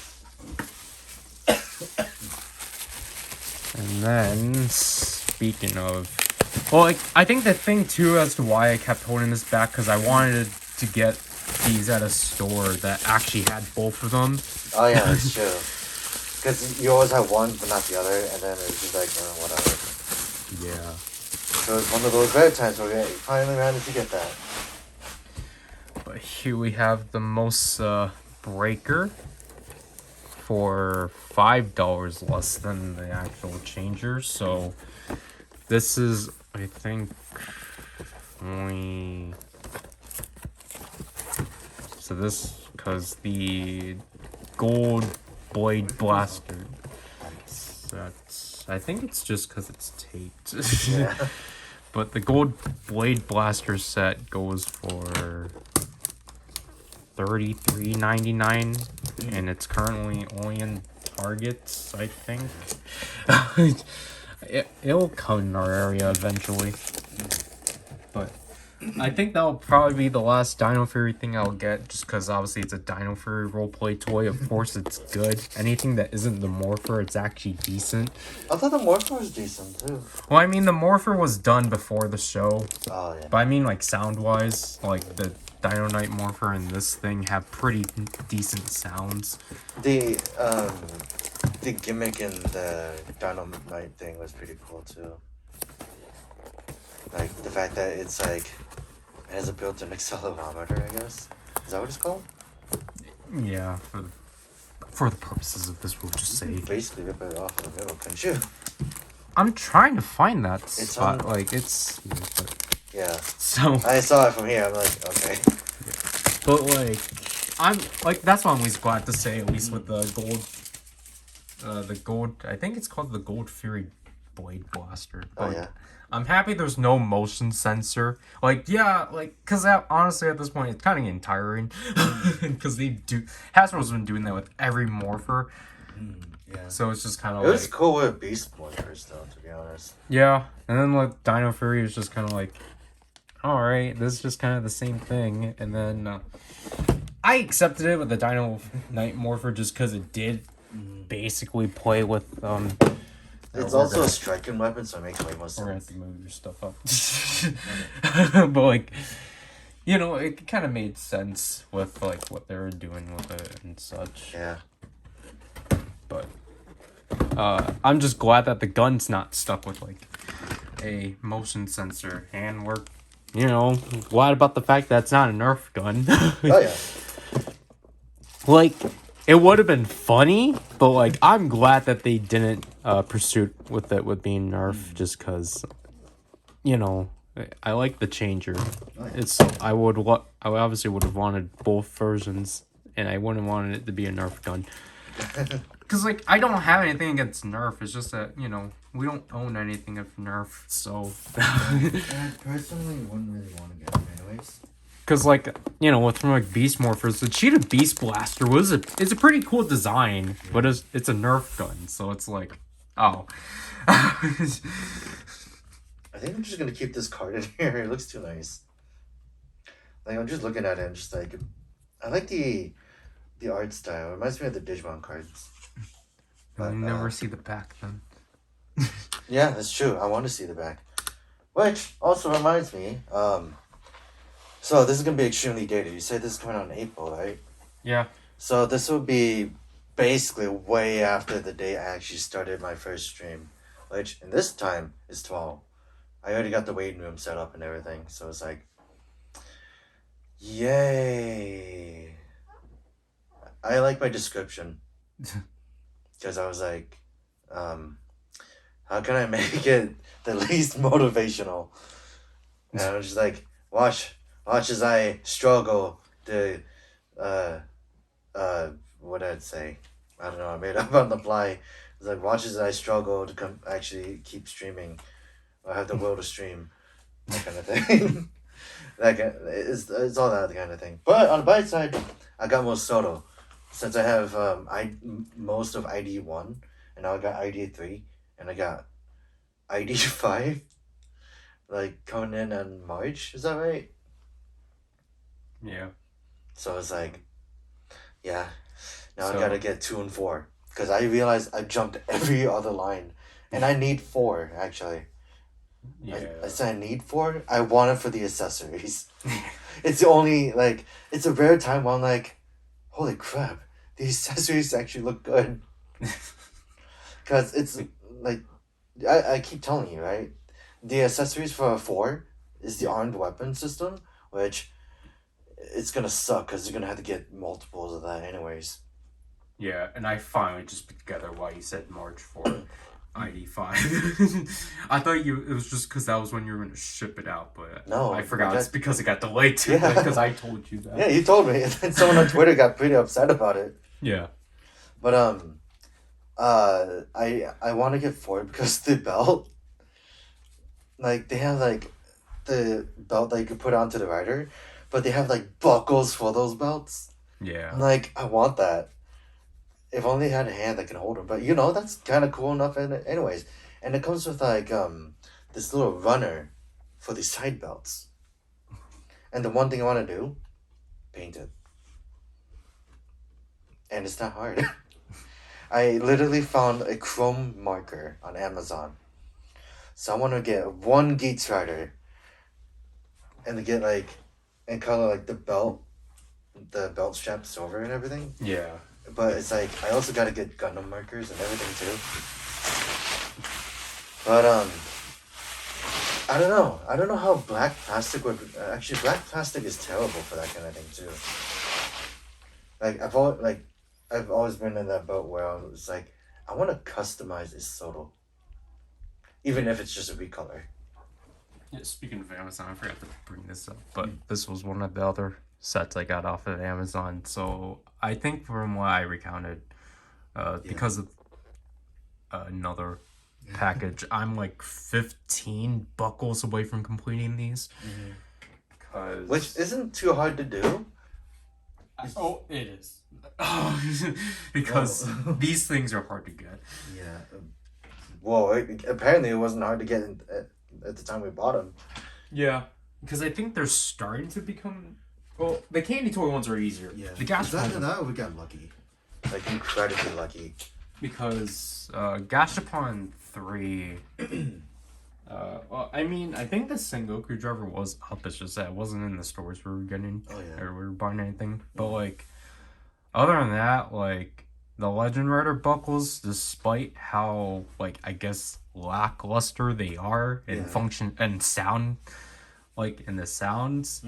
And then, speaking of... Well, like, I think the thing, too, as to why I kept holding this back, because I wanted to get these at a store that actually had both of them. Oh, yeah, that's true. Because you always have one, but not the other, and then it's just like, whatever. Yeah. So it's one of those rare times where we finally managed to get that. But here we have the Mosa Breaker for $5 less than the actual changer. So this is, I think, only... So this, because the Gold Blade Blaster, I think it's just because it's taped. Yeah. But the Gold Blade Blaster set goes for $33.99, and it's currently only in Targets, I think. It'll come in our area eventually. But I think that'll probably be the last Dino Fury thing I'll get, just because obviously it's a Dino Fury roleplay toy. Of course it's good. Anything that isn't the Morpher, it's actually decent. I thought the Morpher was decent too. Well, I mean, the Morpher was done before the show. Oh, yeah. But I mean, like, sound-wise, like, Dino Knight Morpher and this thing have pretty decent sounds. The gimmick in the Dynamite thing was pretty cool too. Like the fact that it's like it has a built-in accelerometer, I guess. Is that what it's called? Yeah, for the purposes of this, we'll just say. Basically rip it off in the middle, couldn't you? I'm trying to find that It's spot. on- Like it's. Yeah. So. I saw it from here. I'm like, okay. But like, I'm like that's what I'm always glad to say. At least with the gold. I think it's called the Gold Fury Blade Blaster. Oh Like, yeah. I'm happy there's no motion sensor. Like, yeah, like, because honestly, at this point, it's kind of getting tiring. Because Hasbro's been doing that with every morpher. Yeah. So it's just kind of It like. was cool with Beast Morphers though, to be honest. Yeah. And then, like, Dino Fury is just kind of like, alright, this is just kind of the same thing. And then I accepted it with the Dino Knight Morpher just because it did basically play with. It's also a striking weapon, so it makes way more We're gonna have sense. to move your stuff up. But like, you know, it kind of made sense with like what they were doing with it and such. Yeah. But I'm just glad that the gun's not stuck with like a motion sensor, and we're, you know, glad about the fact that it's not a Nerf gun. Oh yeah. Like, it would have been funny, but like I'm glad that they didn't pursue with it with being Nerf, just because, you know, I like the changer. Oh, yeah. It's I obviously would have wanted both versions, and I wouldn't wanted it to be a Nerf gun. Cause like I don't have anything against Nerf. It's just that, you know, we don't own anything of Nerf, so. I personally wouldn't really want to get it anyways. Cause like, you know, with like Beast Morphers, the Cheetah Beast Blaster it's a pretty cool design, but it's a Nerf gun, so it's like, oh. I think I'm just gonna keep this card in here. It looks too nice. Like I'm just looking at it and just like, I like the art style. It reminds me of the Digimon cards. You'll never see the back then. Yeah, that's true. I want to see the back. Which also reminds me, so this is gonna be extremely dated. You say this is coming out in April, right? Yeah. So this will be basically way after the day I actually started my first stream, which in this time is 12. I already got the waiting room set up and everything, so it's like, yay. I like my description. Because I was like, how can I make it the least motivational? And I was just like, watch as I struggle to, what I'd say. I don't know, I made up on the fly. It's like, watch as I struggle to actually keep streaming. I have the will to stream. That kind of thing. It's all that kind of thing. But on the bright side, I got more Soto. Since I have most of ID 1, and now I got ID 3, and I got ID 5, like coming in March, is that right? Yeah. So it's like, yeah, now I So- gotta get 2 and 4, because I realized I jumped every other line, and I need 4 actually. Yeah. I said I need 4. I want it for the accessories. It's the only it's a rare time where I'm like, holy crap, these accessories actually look good. Because it's like, I keep telling you, right? The accessories for a 4 is the armed weapon system, which it's gonna suck because you're gonna have to get multiples of that anyways. Yeah, and I finally just put together why you said March for ID 5. I thought it was just because that was when you were going to ship it out, but No, I forgot. I It's because it got delayed too, Yeah. because I told you that. Yeah, you told me, and then someone on Twitter got pretty upset about it. Yeah. But I want to get 4 because the belt, like they have like the belt that you could put onto the Ryder, but they have like buckles for those belts. Yeah. I'm like, I want that. If only they had a hand that can hold them. But you know, that's kind of cool enough anyways. And it comes with like this little runner for the side belts. And the one thing I want to do, paint it. And it's not hard. I literally found a chrome marker on Amazon. So I want to get 1 Geats Rider and to get like and color like the belt strap silver and everything. Yeah. But it's like I also gotta get Gundam markers and everything too. But I don't know. I don't know how black plastic would. Actually, black plastic is terrible for that kind of thing too. Like I've always been in that boat where I was like, I want to customize this Soto, even if it's just a recolor. Yeah, speaking of Amazon, I forgot to bring this up, but this was one of the other sets I got off of Amazon. So I think from what I recounted, because of another package, I'm like 15 buckles away from completing these. Cause Which isn't too hard to do. oh, it is. Because these things are hard to get. Yeah. Well, apparently it wasn't hard to get at the time we bought them. Yeah, because I think they're starting to become. Well, the candy toy ones are easier. Yeah. The Gashapon That we got lucky. Like incredibly lucky. because Gashapon 3. Well, I mean, I think the Sengoku driver was up. It's just that it wasn't in the stores we were getting or we were buying anything. But like, other than that, like the Legend Rider buckles, despite how like I guess lackluster they are in function and sound, like in the sounds,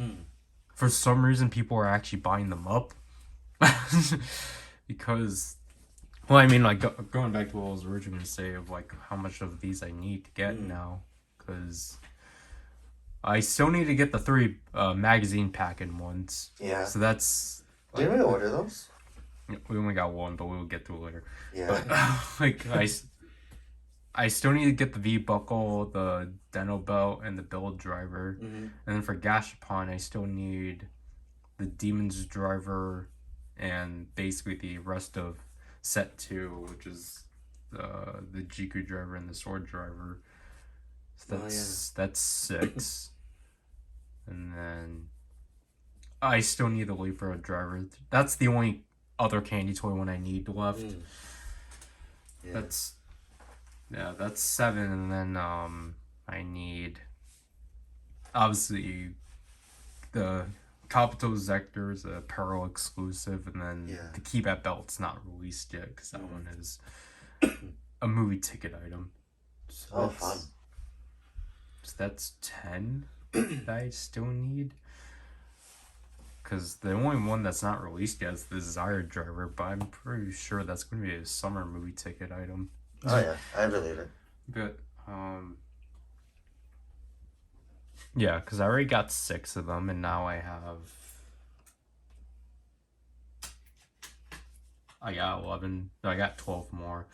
for some reason people are actually buying them up because. Well, I mean, like, going back to what I was originally going to say of, like, how much of these I need to get now, because I still need to get the 3 magazine pack-in ones. Yeah. So that's... Didn't we order those? We only got one, but we'll get to it later. Yeah. But, like, I still need to get the V-buckle, the Deno belt, and the build driver. And then for Gashapon, I still need the Demon's driver and basically the rest of set 2, which is the Jiku driver and the sword driver. So that's 6. And then I still need the Libra driver. That's the only other candy toy one I need left. Yeah. That's 7. And then I need obviously the Kabuto Zector is a Pearl exclusive, and then the Keybat belt's not released yet because that one is a movie ticket item. So fun. So that's 10 that I still need. Because the only one that's not released yet is the Zryken driver, but I'm pretty sure that's going to be a summer movie ticket item. Oh yeah, I believe it. But yeah, because I already got 6 of them, and now I got 11. No, I got 12 more.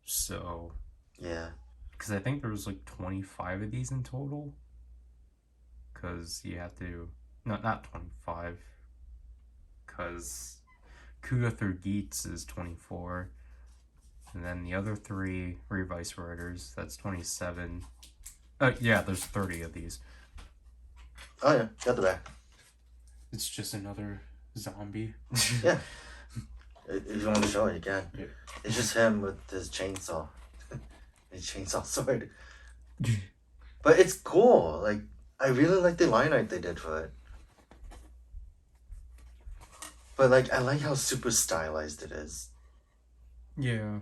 So yeah, because I think there was like 25 of these in total. Because you have to not 25. Because Kuga through Geats is 24, and then the other 3 Revice Riders, that's 27. Yeah, there's 30 of these. Oh yeah, got the back. It's just another zombie. Yeah. If you want to show it, you can. Yeah. It's just him with his chainsaw. His chainsaw sword. But it's cool. Like, I really like the line art they did for it. But, like, I like how super stylized it is. Yeah.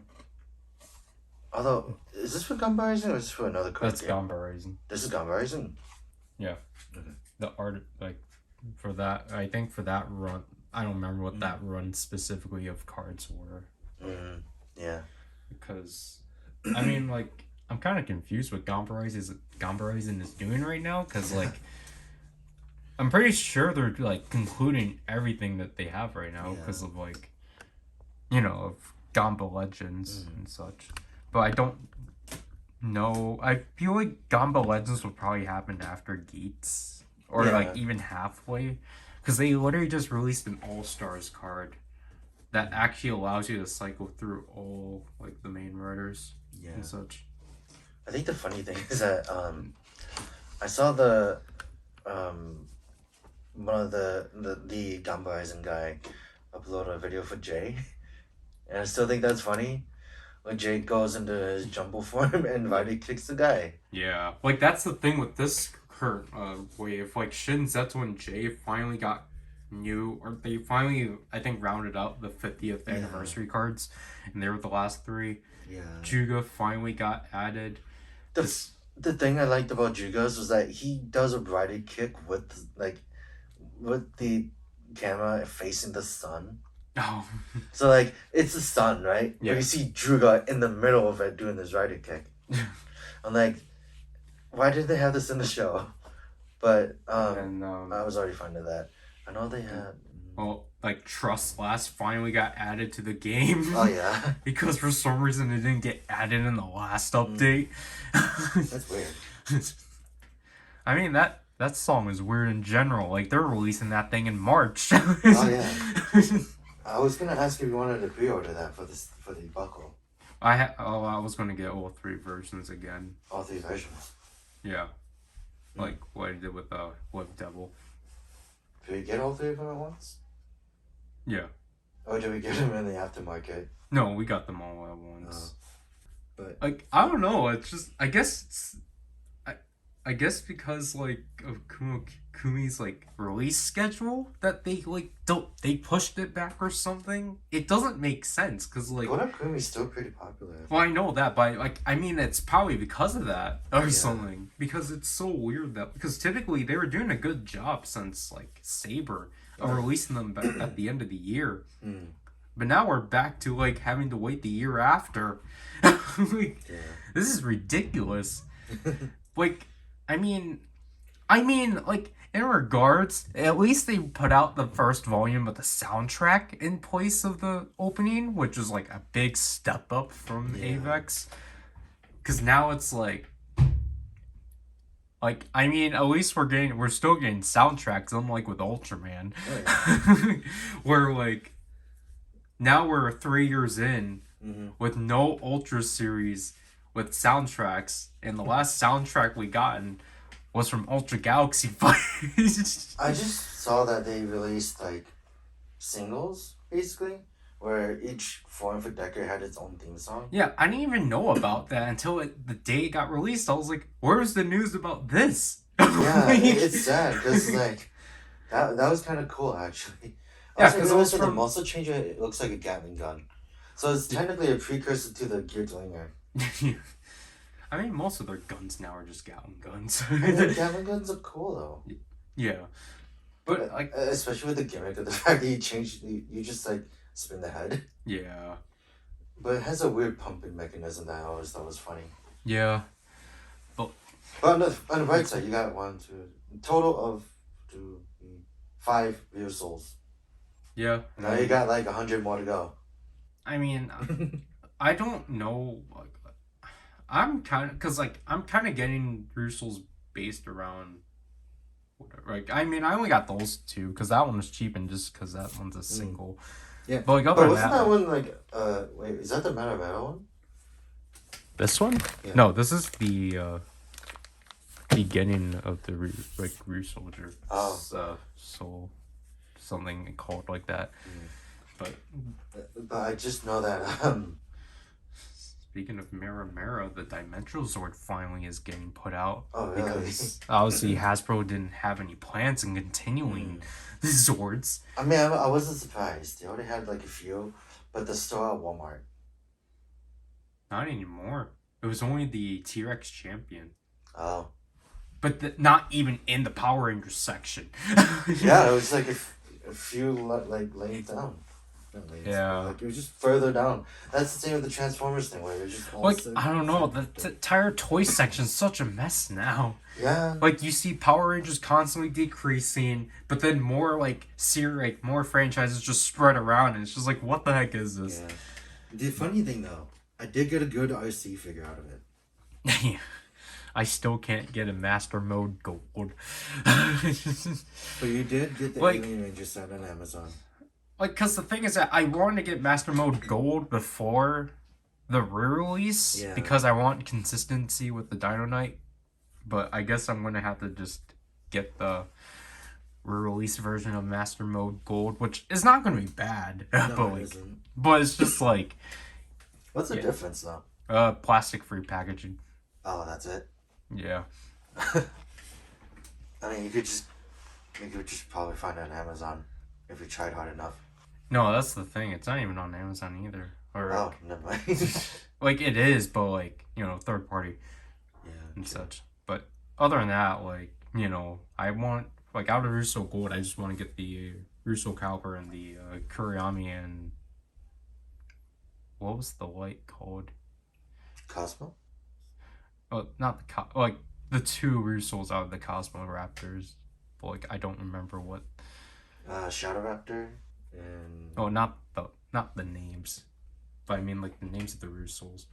Although, is this for Gunpowder Rising or is this for another card That's game? Gunpowder Rising. This is Gunpowder Rising? Yeah. Okay. The art, like, for that, I think for that run, I don't remember what that run specifically of cards were. Yeah. Because, I mean, like, I'm kind of confused what Gunpowder Rising is doing right now, because, like, I'm pretty sure they're, like, concluding everything that they have right now, because of, like, you know, of Gamba Legends and such. But I don't know. I feel like Gamba Legends will probably happen after Geats. Or, like, even halfway. Because they literally just released an All-Stars card that actually allows you to cycle through all, like, the main riders and such. I think the funny thing is that I saw the one of the Gamba Rising guy upload a video for Jay, and I still think that's funny when Jay goes into his jumbo form and Ryder kicks the guy. Yeah, like that's the thing with this hurt. Wave like Shin, Zetsu, and Jay finally got they finally, I think, rounded out the 50th anniversary cards, and they were the last three. Yeah. Juga finally got added. The thing I liked about Jugo's was that he does a Ryder kick with the camera facing the sun. Oh. So like it's the sun, right? Yeah. But you see Druga in the middle of it doing this Ryder kick. I'm like, why did they have this in the show? But I was already fine with that. I know they had. Well, like Trust Last finally got added to the game. Oh yeah. Because for some reason it didn't get added in the last update. That's weird. I mean that song is weird in general. Like they're releasing that thing in March. Oh yeah. I was gonna ask if you wanted to pre-order that for the buckle. I was gonna get all three versions again. All three versions. Yeah. Like what I did with Devil. Did we get all three of them at once? Yeah. Or did we get them in the aftermarket? No, we got them all at once. But like I don't know. It's just I guess because like of Kumi's like release schedule that they pushed it back or something. It doesn't make sense because like Kono Kumi's still pretty popular. Well, I know that, but like I mean, it's probably because of that or something. Because it's so weird that because typically they were doing a good job since like Saber of releasing them back at the end of the year. But now we're back to like having to wait the year after. This is ridiculous. Like. I mean, like, in regards, at least they put out the first volume of the soundtrack in place of the opening, which is, like, a big step up from Avex. Because now it's, like, I mean, at least we're still getting soundtracks, unlike with Ultraman. Oh, yeah. Where, like, now we're 3 years in with no Ultra series with soundtracks, and the last soundtrack we gotten was from Ultra Galaxy Fight. I just saw that they released like singles basically, where each form for Decker had its own theme song. Yeah, I didn't even know about that until the day it got released. I was like, "Where's the news about this?" Yeah, it's sad because like that was kind of cool actually. Yeah, because also the muscle changer, it looks like a Gatling gun, so it's technically a precursor to the Gear Dlinger. I mean, most of their guns now are just Gatling guns. The Gatling guns are cool though. Yeah, but like, especially with the gimmick of the fact that you just like spin the head. Yeah, but it has a weird pumping mechanism that I always thought was funny. Yeah, but on the right side, you got total of 5 real souls. Yeah. Now you got like 100 more to go. I mean, I don't know. I'm kind of getting Russel's based around whatever. Like, I mean, I only got those two because that one was cheap and just because that one's a single. Yeah, but like other wasn't that one like wait, is that the Meta one? This one? Yeah. No, this is the beginning of the Soldier. Oh, soul, something called like that. But I just know that speaking of Mera, the Dimensional Sword finally is getting put out. Oh, really? Because obviously Hasbro didn't have any plans in continuing the Zords. I mean, I wasn't surprised. They already had like a few, but they're still at Walmart. Not anymore. It was only the T-Rex Champion. Oh. But not even in the Power Rangers section. Yeah, it was like a few like lanes down. Yeah, like it was just further down. That's the same with the Transformers thing, where they're just all like I don't know. The entire toy section's such a mess now. Yeah, like you see Power Rangers constantly decreasing, but then more more franchises just spread around, and it's just like, what the heck is this? Yeah. The funny thing though, I did get a good RC figure out of it. I still can't get a Master Mode Gold. But you did get the Alien Ranger set on Amazon. Like, because the thing is that I wanted to get Master Mode Gold before the re-release because I want consistency with the Dino Knight. But I guess I'm going to have to just get the re-release version of Master Mode Gold, which is not going to be bad. No, it isn't. But it's just like... What's the difference, though? Plastic-free packaging. Oh, that's it? Yeah. I mean, you could just probably find it on Amazon if you tried hard enough. No, that's the thing. It's not even on Amazon either. Or Oh, never mind. like it is, but like third party Yeah, and true. such. But other than that, like I want like out of Russo Gold, I just want to get the Russo Caliber and the Kuriyami and what was the light called? Cosmo? Oh, not like the two Russos out of the Cosmo Raptors. But like I don't remember what. Shadow Raptor and Oh, not the names, but I mean like the names of the Russos.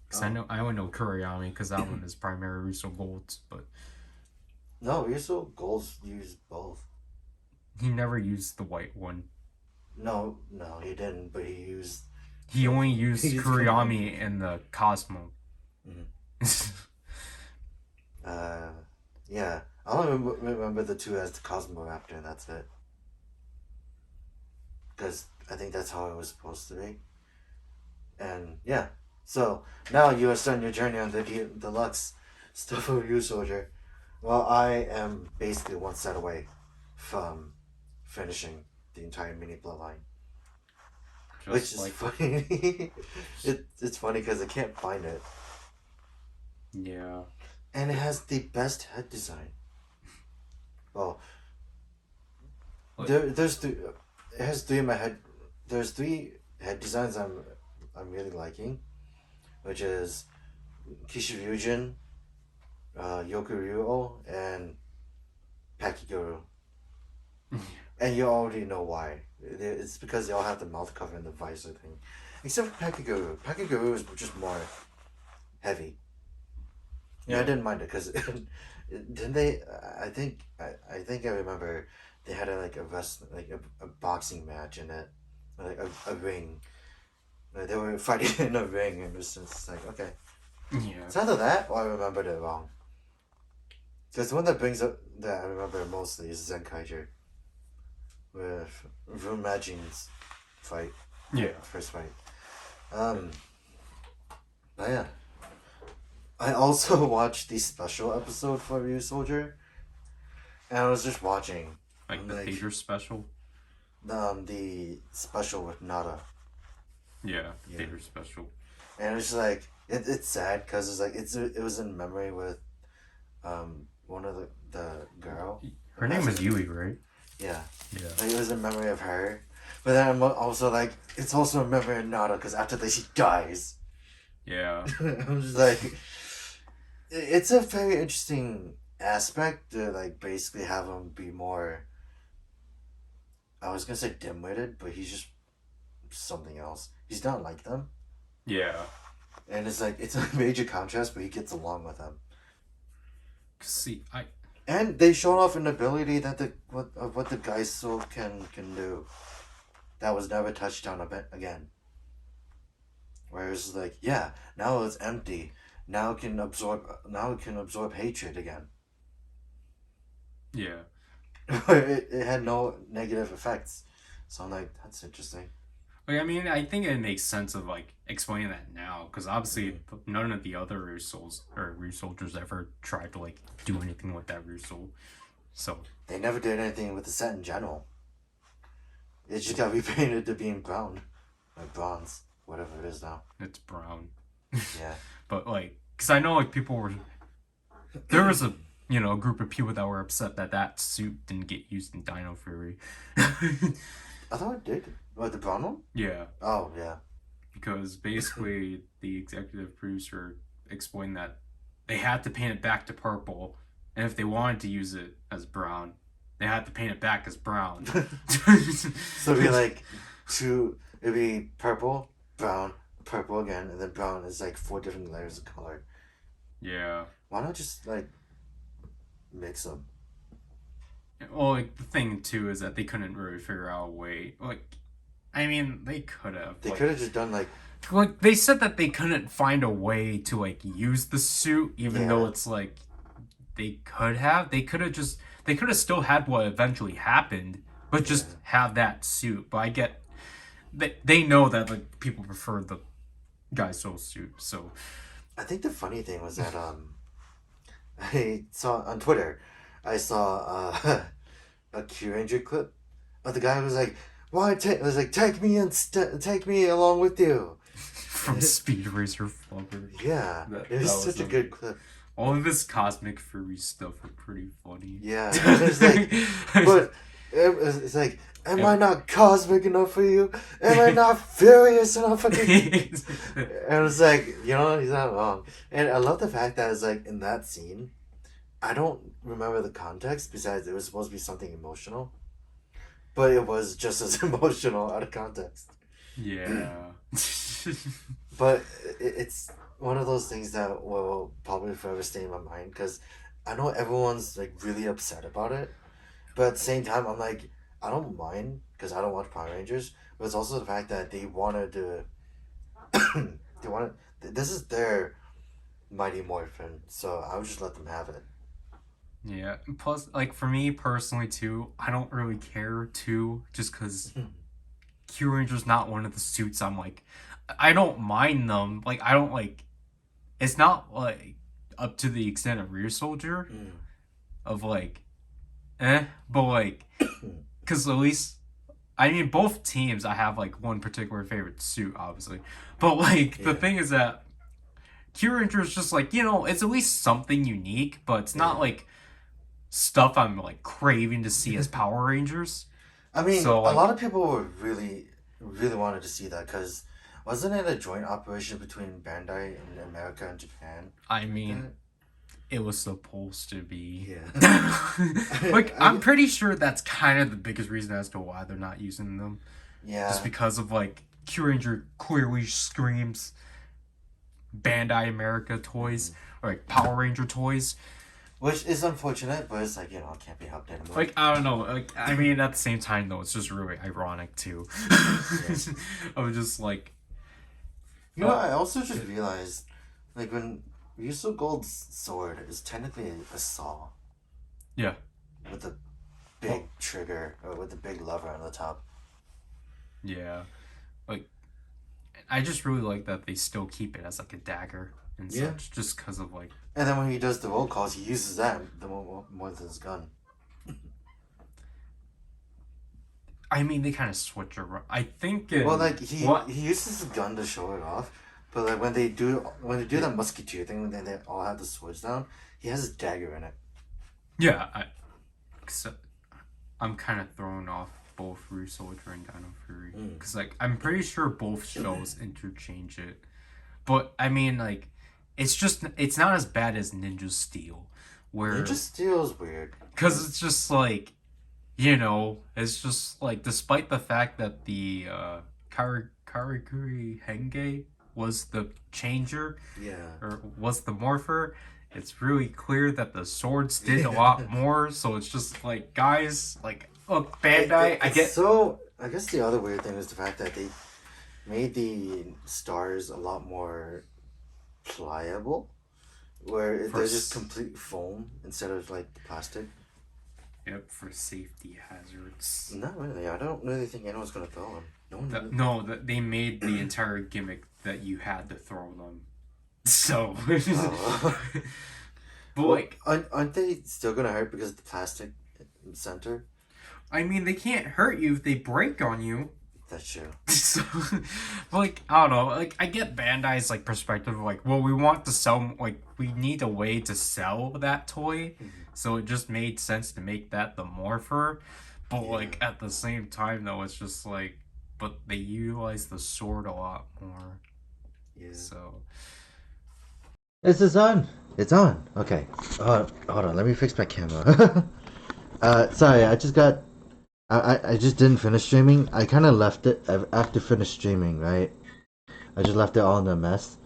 Because I only know Kuriyami because that one is primary Russo Golds, but no, Russo Golds use both. he never used the white one. No, he didn't. But he used. He only used He used Kuriyami and the Cosmo. Yeah. I only remember the two as the Cosmo Raptor, and that's it. Because I think that's how it was supposed to be. And yeah, so now you are starting your journey on the deluxe stuff of you, soldier. Well, I am basically one set away from finishing the entire mini bloodline, which is funny. It's funny because I can't find it, Yeah. and it has the best head design. Well, there's three. It has three in my head. There's three head designs I'm really liking, which is Kishiryujin, Yokuryu, and Pakiguru. And you already know why. It's because they all have the mouth cover and the visor thing. Except for Pakiguru. Pakiguru is just more heavy. Yeah, I didn't mind it because didn't they? I think I remember they had a boxing match in it, like a ring. They were fighting in a ring, and it was just like, okay. Yeah. It's either that or I remembered it wrong. Because the one that brings up that I remember mostly is Zenkaiger. With Rune Majin's fight. Yeah. First fight. But yeah. I also watched the special episode for Ryu Soldier. And I was just watching. Like the theater special? The special with Nada. Yeah, theater special. And it's like it's sad because it's like it was in memory with one of the girl. Her name was Yui, right? Yeah. Yeah. Like, it was in memory of her, but then I'm also like it's also in memory of Nada because after that she dies. Yeah. I'm just like, it's a very interesting aspect to like basically have him be more. I was gonna say dim-witted, but he's just something else. He's not like them. Yeah. And it's like it's a major contrast, but he gets along with them. See, And they showed off an ability that what the guy's soul can do, that was never touched on a bit again. Whereas like now it's empty. Now it can absorb hatred again. Yeah. it had no negative effects. So I'm like, that's interesting. Like, I mean, I think it makes sense of like explaining that now because obviously none of the other Rusoldiers ever tried to like do anything with that Russo. So They never did anything with the set in general. It just got repainted to being brown, or bronze, whatever it is now. it's brown. Yeah. But like, because I know like there was a group of people that were upset that suit didn't get used in Dino Fury. I thought it did. What, the brown one? Yeah. Oh yeah. Because basically the executive producer explained that they had to paint it back to purple, and if they wanted to use it as brown, they had to paint it back as brown. So it'd be like it'd be purple, brown, purple again, and then brown is like 4 different layers of color. Yeah. Why not just like mix them? Well, like the thing too is that they couldn't really figure out a way. Like, I mean, they could have. They could have just done like they said that they couldn't find a way to like use the suit, even though it's like they could have. They could have still had what eventually happened, but just have that suit. But I get they know that like people prefer the guy's soul suit, so. I think the funny thing was that I saw on Twitter I saw a Q Ranger clip of the guy who was like, "Why take?" was like, take me along with you." From Speed Racer Flubber. Yeah, That- it was that was such a a- good clip. All of his cosmic furry stuff are pretty funny. Yeah, it's like, but it's like, am I not cosmic enough for you? Am I not furious enough for you? And it's like, you know, he's not wrong. And I love the fact that it's like in that scene, I don't remember the context besides it was supposed to be something emotional, but it was just as emotional out of context. Yeah. But it's one of those things that will probably forever stay in my mind because I know everyone's like really upset about it, but at the same time, I'm like, I don't mind because I don't watch Power Rangers, but it's also the fact that they wanted to, they wanted, this is their Mighty Morphin, so I would just let them have it. Yeah. And plus, like, for me personally, too, I don't really care, too, just because Q Ranger's not one of the suits I'm like, I don't mind them. Like, I don't like, it's not like up to the extent of Rear Soldier, of like, but like, because at least, I mean, both teams, I have like one particular favorite suit, obviously, but like, the thing is that Q Ranger is just like, it's at least something unique, but it's not like stuff I'm like craving to see as Power Rangers. I mean, So, a like- lot of people were really, really wanted to see that because wasn't it a joint operation between Bandai and America and Japan? I mean, it was supposed to be. Yeah. Like, I'm pretty sure that's kind of the biggest reason as to why they're not using them. Yeah. Just because of, like, Q Ranger clearly screams Bandai America toys, or, like, Power Ranger toys. Which is unfortunate, but it's like, it can't be helped anymore. Like, I don't know. Like, I mean, at the same time, though, it's just really ironic, too. I was just like... I also just realized, like, when Ryuso Gold's sword is technically a saw. Yeah. With a big trigger, or with a big lever on the top. Yeah. Like, I just really like that they still keep it as, like, a dagger and such, just because of, like... And then when he does the roll calls, he uses that more than his gun. I mean, they kind of switch around. I think. Well, like he uses his gun to show it off, but like when they do that musketeer thing, when they all have the swords down, he has his dagger in it. Yeah, I'm kind of thrown off both Rear Soldier and Dino Fury because like I'm pretty sure both shows interchange it, but I mean like it's not as bad as Ninja Steel, where Ninja Steel is weird because it's just like. It's just like, despite the fact that the Karikuri Henge was the changer, or was the morpher, it's really clear that the swords did a lot more. So it's just like, guys, like, look, Bandai, I get. So I guess the other weird thing is the fact that they made the stars a lot more pliable, where they're just complete foam instead of like plastic. Yep, for safety hazards. Not really. I don't really think anyone's gonna throw them. They made the entire gimmick that you had to throw them. So, but like, aren't they still gonna hurt because of the plastic center? I mean, they can't hurt you if they break on you. That's true. So, like, I don't know. Like, I get Bandai's like perspective. Of, like, well, we want to sell. Like, we need a way to sell that toy, so it just made sense to make that the morpher. But like at the same time, though, it's just like, but they utilize the sword a lot more. Yeah. So. Is this on? It's on. Okay. Hold on. Let me fix my camera. Sorry. I just didn't finish streaming. I kind of left it after finished streaming, right? I just left it all in a mess.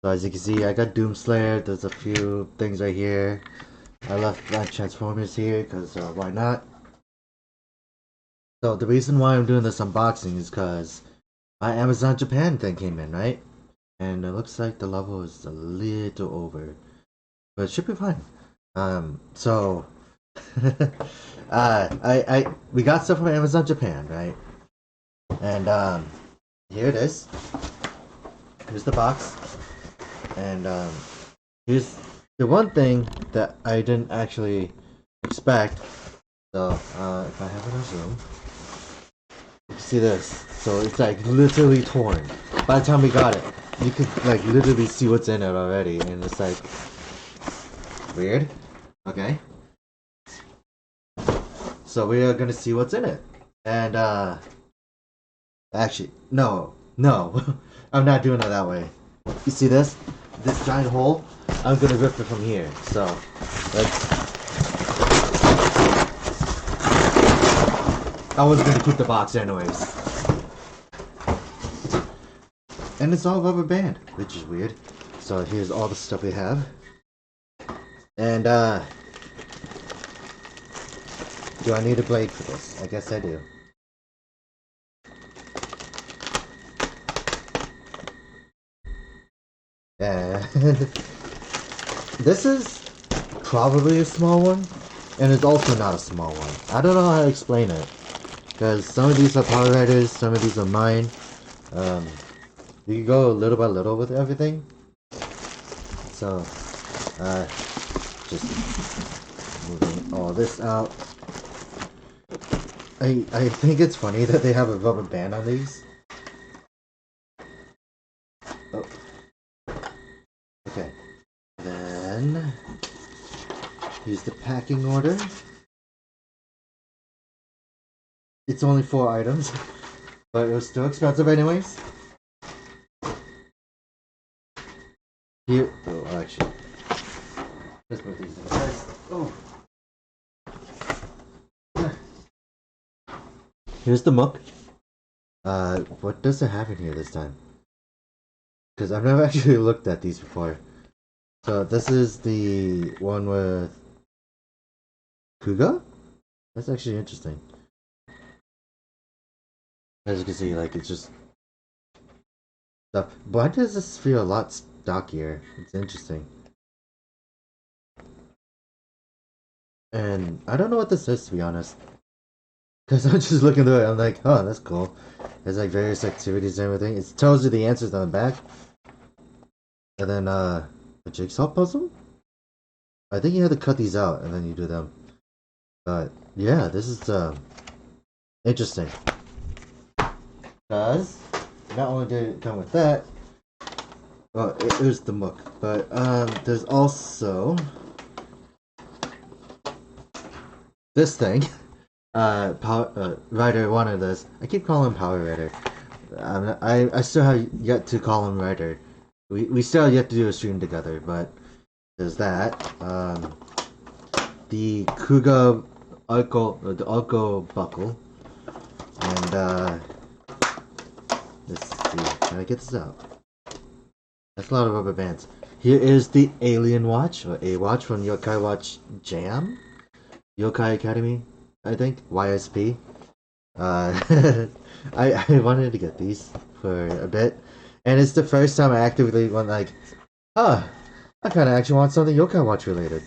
So as you can see, I got Doomslayer. There's a few things right here. I left my Transformers here because why not? So the reason why I'm doing this unboxing is because my Amazon Japan thing came in, right? And it looks like the level is a little over, but it should be fine. So we got stuff from Amazon Japan, right? And here it is. Here's the box. And here's the one thing that I didn't actually expect. So, if I have it on Zoom, you can see this. So it's like literally torn. By the time we got it, you could like literally see what's in it already, and it's like weird. Okay. So we are gonna see what's in it, and actually, no, I'm not doing it that way. You see this? This giant hole? I'm gonna rip it from here. So, let's. I was gonna keep the box anyways. And it's all rubber band, which is weird. So here's all the stuff we have. And do I need a blade for this? I guess I do. And this is probably a small one, and it's also not a small one. I don't know how to explain it, because some of these are Power Riders, some of these are mine. You can go little by little with everything. So, just moving all this out. I think it's funny that they have a rubber band on these. Oh. Okay. Then here's the packing order. It's only 4 items, but it was still expensive anyways. Here, oh, actually, let's put these in first. Oh. Here's the muck. What does it have in here this time? Because I've never actually looked at these before. So this is the one with Kuga? That's actually interesting. As you can see, like, it's just stuff. Why does this feel a lot stockier? It's interesting. And I don't know what this is, to be honest. Because I'm just looking through it, I'm like, oh, that's cool. There's like various activities and everything. It tells you the answers on the back. And then, a jigsaw puzzle? I think you have to cut these out and then you do them. But, yeah, this is, interesting. Because, not only did it come with that, well, it was the muck, but, there's also this thing. Ryder wanted this. I keep calling him Power Ryder. I still have yet to call him Ryder. We still have yet to do a stream together, but there's that. The Kuga Arco buckle. And let's see, can I get this out? That's a lot of rubber bands. Here is the Alien Watch, or A Watch from Yokai Watch Jam? Yokai Academy, I think, YSP. I wanted to get these for a bit, and it's the first time I actively went like, I kind of actually want something Yokai Watch related.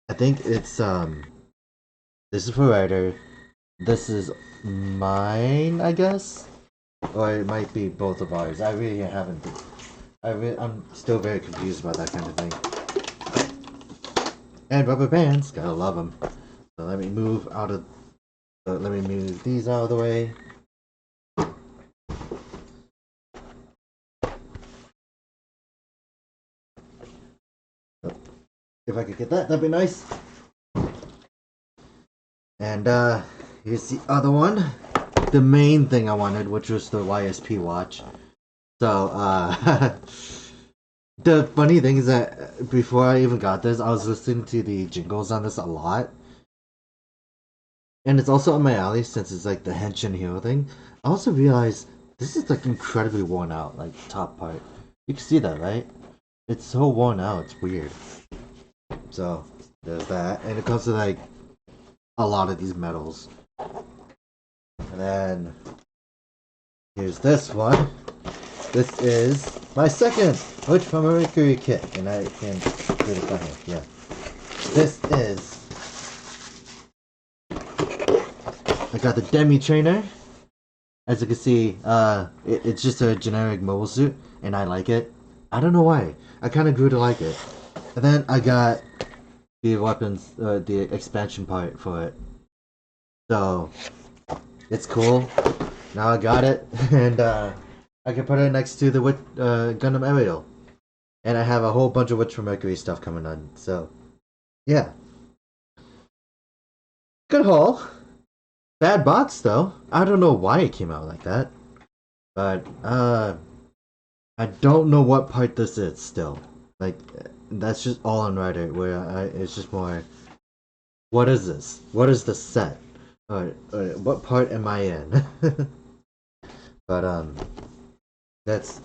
I think it's this is for Ryder, this is mine, I guess, or it might be both of ours. I really haven't. I'm still very confused about that kind of thing. And rubber bands, gotta love them. So let me move out of. Let me move these out of the way. If I could get that, that'd be nice. And here's the other one. The main thing I wanted, which was the YSP watch. So, the funny thing is that before I even got this, I was listening to the jingles on this a lot. And it's also on my alley since it's like the Henshin Hero thing. I also realized this is like incredibly worn out, like top part. You can see that, right? It's so worn out, it's weird. So, there's that. And it comes with like a lot of these medals. And then here's this one. This is my second Witch from a Mercury kit. And I can get it down here. Yeah. This is, I got the Demi Trainer. As you can see, it's just a generic mobile suit, and I like it. I don't know why. I kind of grew to like it. And then I got the weapons, the expansion part for it. So it's cool. Now I got it, and I can put it next to the Gundam Aerial, and I have a whole bunch of Witch from Mercury stuff coming on. So yeah, good haul. Bad box though. I don't know why it came out like that, but I don't know what part this is still. Like that's just all on Ryder, where it's just more. What is this? What is the set? Or what part am I in? But let's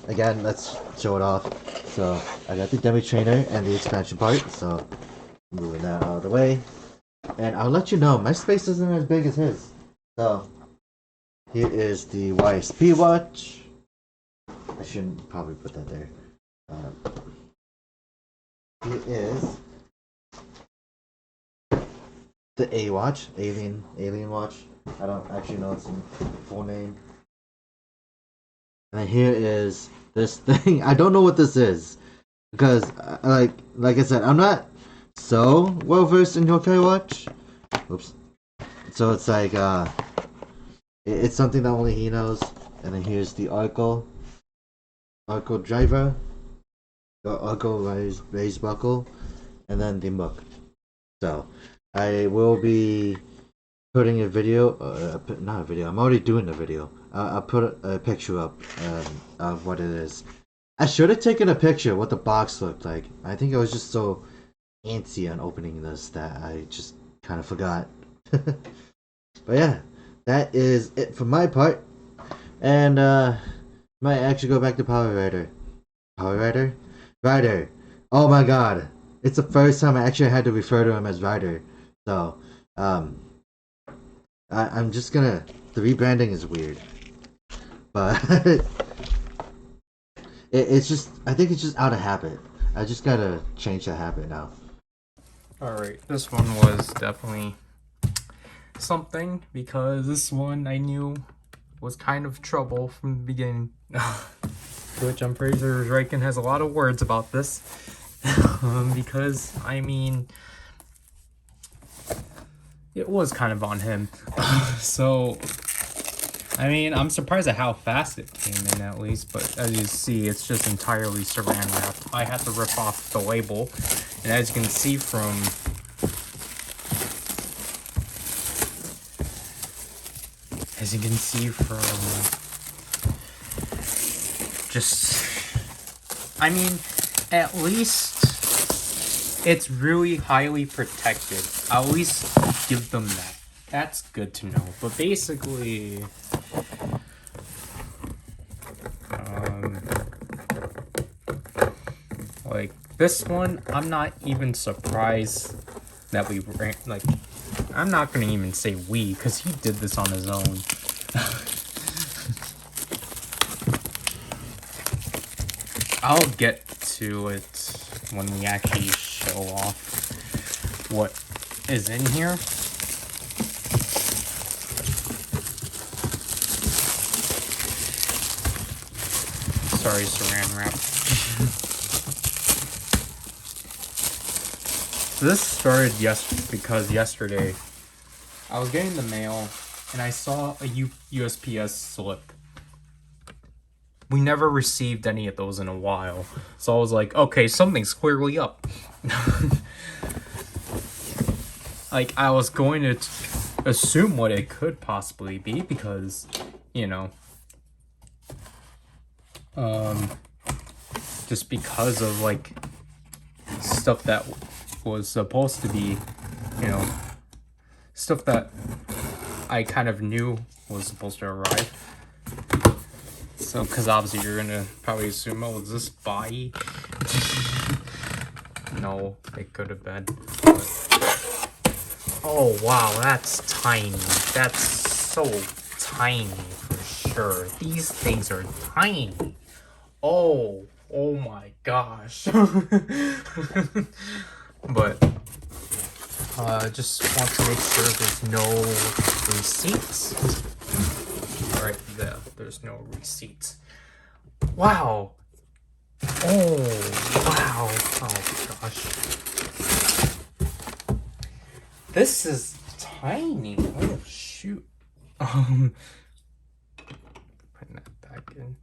show it off. So I got the demi trainer and the expansion part. So moving that out of the way, and I'll let you know my space isn't as big as his. So here is the YSP watch. I shouldn't probably put that there. Here is the A watch, alien watch. I don't actually know its full name. And then here is this thing. I don't know what this is because, like I said, I'm not so well versed in Yokai Watch. Oops. So it's like it's something that only he knows. And then here's the Arco driver, the Arco raise buckle, and then the Mook. So I will be putting a video, not a video. I'm already doing a video. I'll put a picture up of what it is. I should have taken a picture of what the box looked like. I think I was just so antsy on opening this that I just kind of forgot. But yeah, that is it for my part. And might actually go back to Power Rider. Power Rider? Ryder. Oh my god. It's the first time I actually had to refer to him as Ryder. So, I'm just gonna. The rebranding is weird, but it's just. I think it's just out of habit. I just gotta change that habit now. Alright, this one was definitely something because this one I knew was kind of trouble from the beginning. Which I'm pretty sure Zryken has a lot of words about this. Because, I mean, it was kind of on him. So, I mean, I'm surprised at how fast it came in at least, but as you see, it's just entirely saran wrap. I had to rip off the label, and as you can see from just, I mean, at least it's really highly protected. I'll at least give them that. That's good to know. But basically, like this one, I'm not even surprised that we ran. Like, I'm not gonna even say we, because he did this on his own. I'll get to it when we actually show off what is in here. Sorry, saran wrap. So this started because yesterday I was getting the mail and I saw a USPS slip. We never received any of those in a while. So I was like, okay, something's clearly up. Like, I was going to assume what it could possibly be because, you know, just because of, like, stuff that was supposed to be, you know, stuff that I kind of knew was supposed to arrive. So, because obviously you're gonna probably assume, oh, is this body? No, it could have been. But... oh, wow, that's tiny. That's so tiny for sure. These things are tiny. Oh my gosh. But, just want to make sure there's no receipts. Alright, there's no receipts. Wow. Oh, wow. Oh, gosh. this is tiny. Oh shoot. Putting that back in.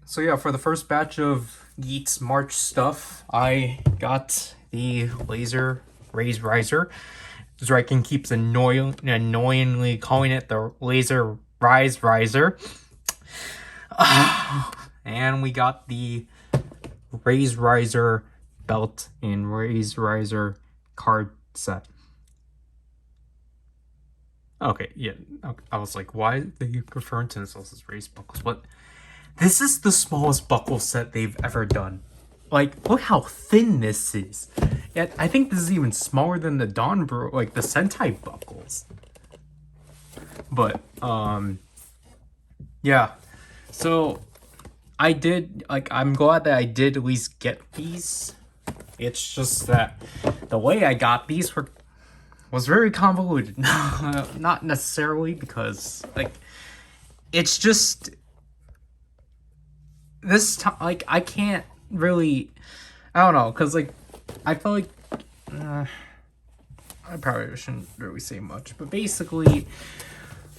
So yeah, for the first batch of Yeats March stuff, I got the laser raise riser. Zryken keeps annoyingly calling it the laser rise riser. And we got the raise riser belt and raise riser card set. Okay, yeah. I was like, why are they referring to themselves as raise buckles? But this is the smallest buckle set they've ever done. Like, look how thin this is. Yet, I think this is even smaller than the Donbro, like the Sentai buckles. But, yeah. So, I did, like, I'm glad that I did at least get these. It's just that the way I got these was very convoluted. Not necessarily because, like, it's just this time, like, I can't really, I don't know, because, like, I feel like, I probably shouldn't really say much, but basically,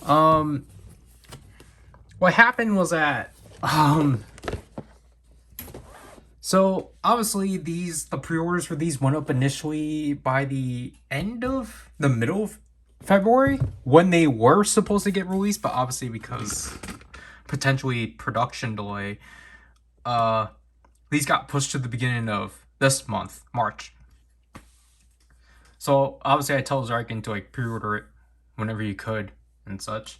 what happened was that, so obviously the pre-orders for these went up initially by the middle of February when they were supposed to get released, but obviously because potentially production delay, these got pushed to the beginning of this month, March. So obviously I tell Zryken to like pre-order it whenever you could and such.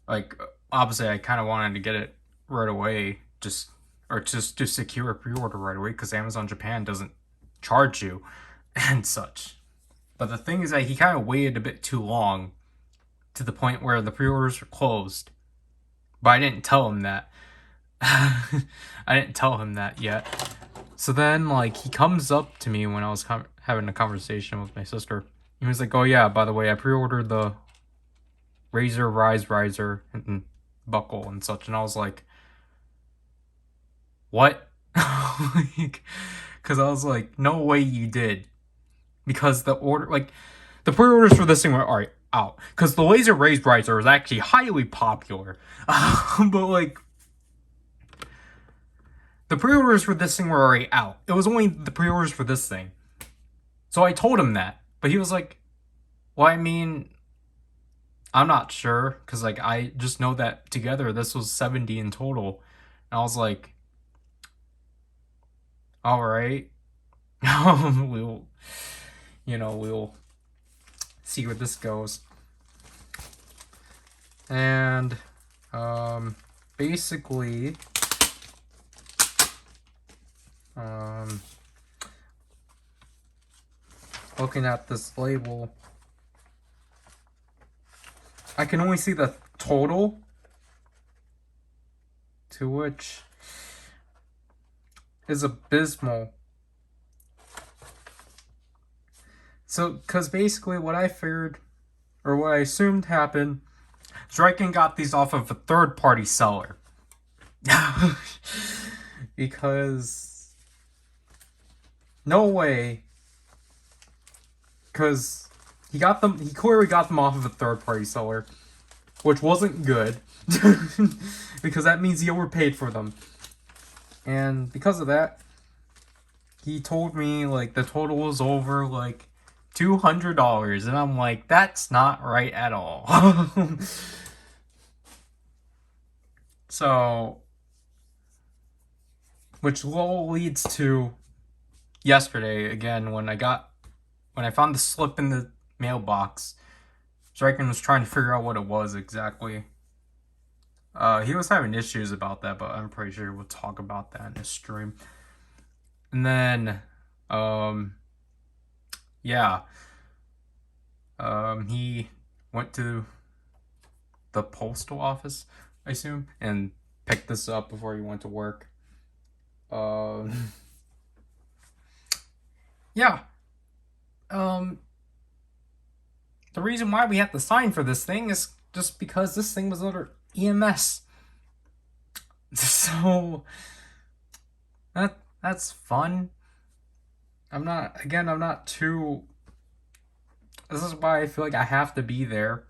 Like obviously I kind of wanted to get it right away, just to secure a pre-order right away because Amazon Japan doesn't charge you and such. But the thing is that he kind of waited a bit too long to the point where the pre-orders were closed. But I didn't tell him that. I didn't tell him that yet. So then, like, he comes up to me when I was having a conversation with my sister. He was like, oh yeah, by the way, I pre-ordered the Razor Rise Riser and buckle and such. And I was like, what? Because I was like, no way you did. Because the pre-orders for this thing were already out. Because the Laser Raise Riser is actually highly popular. But, like, the pre-orders for this thing were already out. It was only the pre-orders for this thing. So I told him that. But he was like, well, I mean, I'm not sure. Because, like, I just know that together this was 70 in total. And I was like, alright. We'll see where this goes. And, basically, looking at this label, I can only see the total, to which is abysmal. So, because basically what I figured, or what I assumed happened, Zryken got these off of a third-party seller. Because no way. Because he clearly got them off of a third-party seller, which wasn't good. Because that means he overpaid for them. And because of that, he told me, like, the total was over, like, $200. And I'm like, that's not right at all. So, which leads to yesterday, again, when I found the slip in the mailbox. Zryken was trying to figure out what it was exactly. He was having issues about that, but I'm pretty sure we'll talk about that in his stream. And then, yeah. He went to the postal office, I assume, and picked this up before he went to work. Yeah. The reason why we have to sign for this thing is just because this thing was under EMS. So that's fun. I'm not too. This is why I feel like I have to be there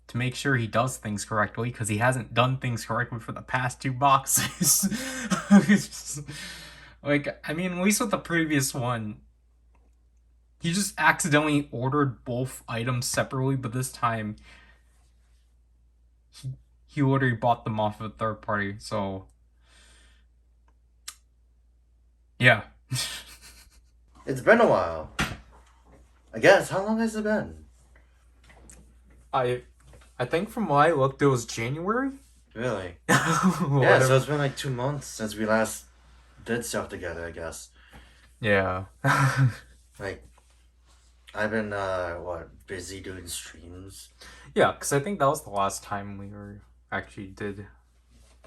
to make sure he does things correctly, because he hasn't done things correctly for the past 2 boxes. It's just, like, I mean, at least with the previous one, he just accidentally ordered both items separately, but this time he literally bought them off of a third party, so yeah. It's been a while. I guess. How long has it been? I think from what I looked, it was January. Really? Yeah, so it's been like 2 months since we last did stuff together, I guess. Yeah. Like, I've been, busy doing streams. Yeah, because I think that was the last time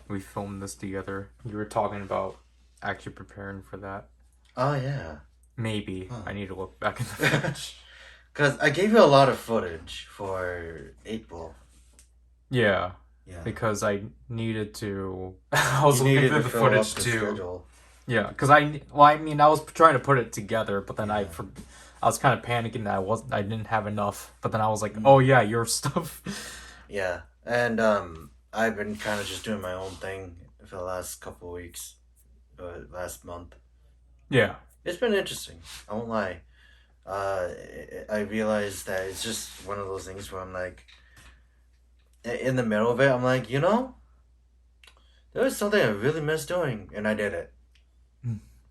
we filmed this together. You were talking about actually preparing for that. Oh, yeah. Maybe. Huh. I need to look back in the footage. Because I gave you a lot of footage for April. Yeah. Yeah. Because I needed to... I was looking through the footage too. Schedule. Yeah, because I was trying to put it together, but then I was kind of panicking that I didn't have enough. But then I was like, oh yeah, your stuff. Yeah, and I've been kind of just doing my own thing for the last couple of weeks, last month. Yeah, it's been interesting. I won't lie. I realized that it's just one of those things where I'm like, in the middle of it, I'm like, there was something I really missed doing, and I did it.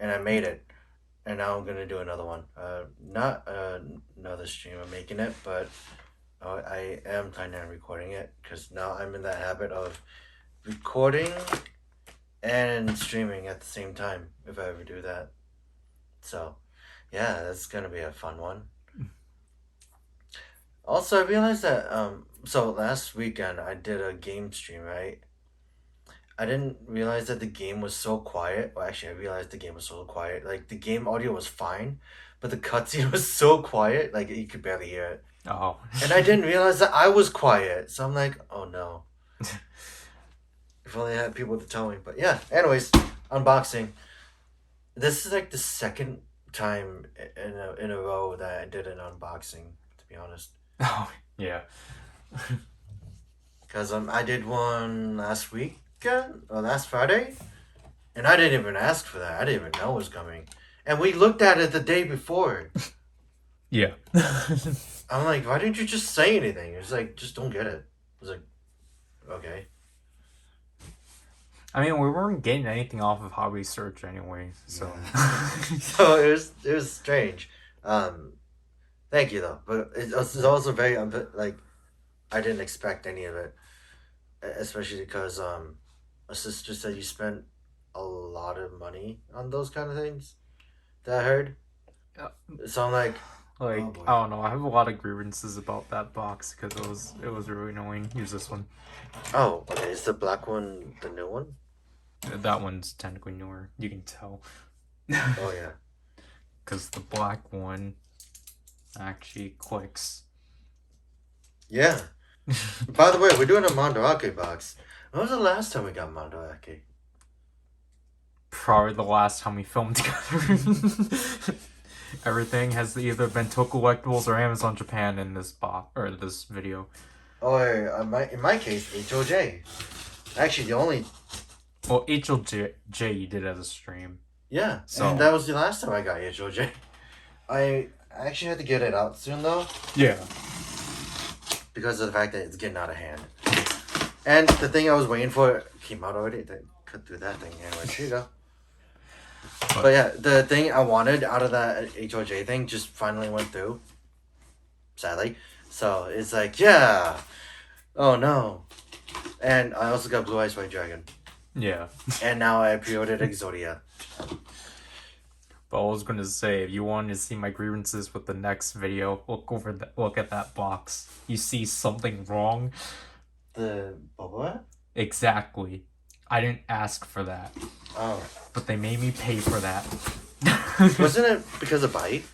And I made it. And now I'm going to do another one. Not another stream I'm making it, but I am planning on recording it, because now I'm in the habit of recording and streaming at the same time, if I ever do that. So, yeah, that's going to be a fun one. Also, I realized that, so last weekend I did a game stream, right? I didn't realize that the game was so quiet. Well, actually, I realized the game was so quiet. Like, the game audio was fine, but the cutscene was so quiet, like, you could barely hear it. Oh. And I didn't realize that I was quiet. So I'm like, oh no. If only I had people to tell me. But yeah, anyways, unboxing. This is like the second time in a row that I did an unboxing, to be honest. Oh, yeah. Because I did one last Friday, and I didn't even ask for that. I didn't even know it was coming. And we looked at it the day before. Yeah. I'm like, why didn't you just say anything? It's like, just don't get it. I was like, okay. I mean, we weren't getting anything off of Hobby Search anyway, so. Yeah. So it was strange. Thank you though, but it's also very I didn't expect any of it, especially because a sister said you spent a lot of money on those kind of things. That I heard. So I'm like. Like, oh, I don't know. I have a lot of grievances about that box because it was really annoying. Use this one. Oh, okay. Is the black one the new one? That one's technically newer. You can tell. Oh, yeah. Because the black one actually clicks. Yeah. By the way, we're doing a Mandarake box. When was the last time we got Mandarake? Probably the last time we filmed together. Everything has either been Collectibles or Amazon Japan in this box or this video. Or in my case, HOJ. Actually, the only. Well, HOJ you did as a stream. Yeah, so and that was the last time I got HOJ. I actually had to get it out soon though. Yeah. Because of the fact that it's getting out of hand. And the thing I was waiting for came out already. They cut through that thing. Anyway, here you go. But yeah, the thing I wanted out of that HOJ thing just finally went through. Sadly. So it's like, yeah. Oh no. And I also got Blue Eyes White Dragon. Yeah. And now I pre-ordered Exodia. But I was going to say, if you wanted to see my grievances with the next video, look at that box. You see something wrong. The bubble? Exactly. I didn't ask for that. Oh. But they made me pay for that. Wasn't it because of Bite?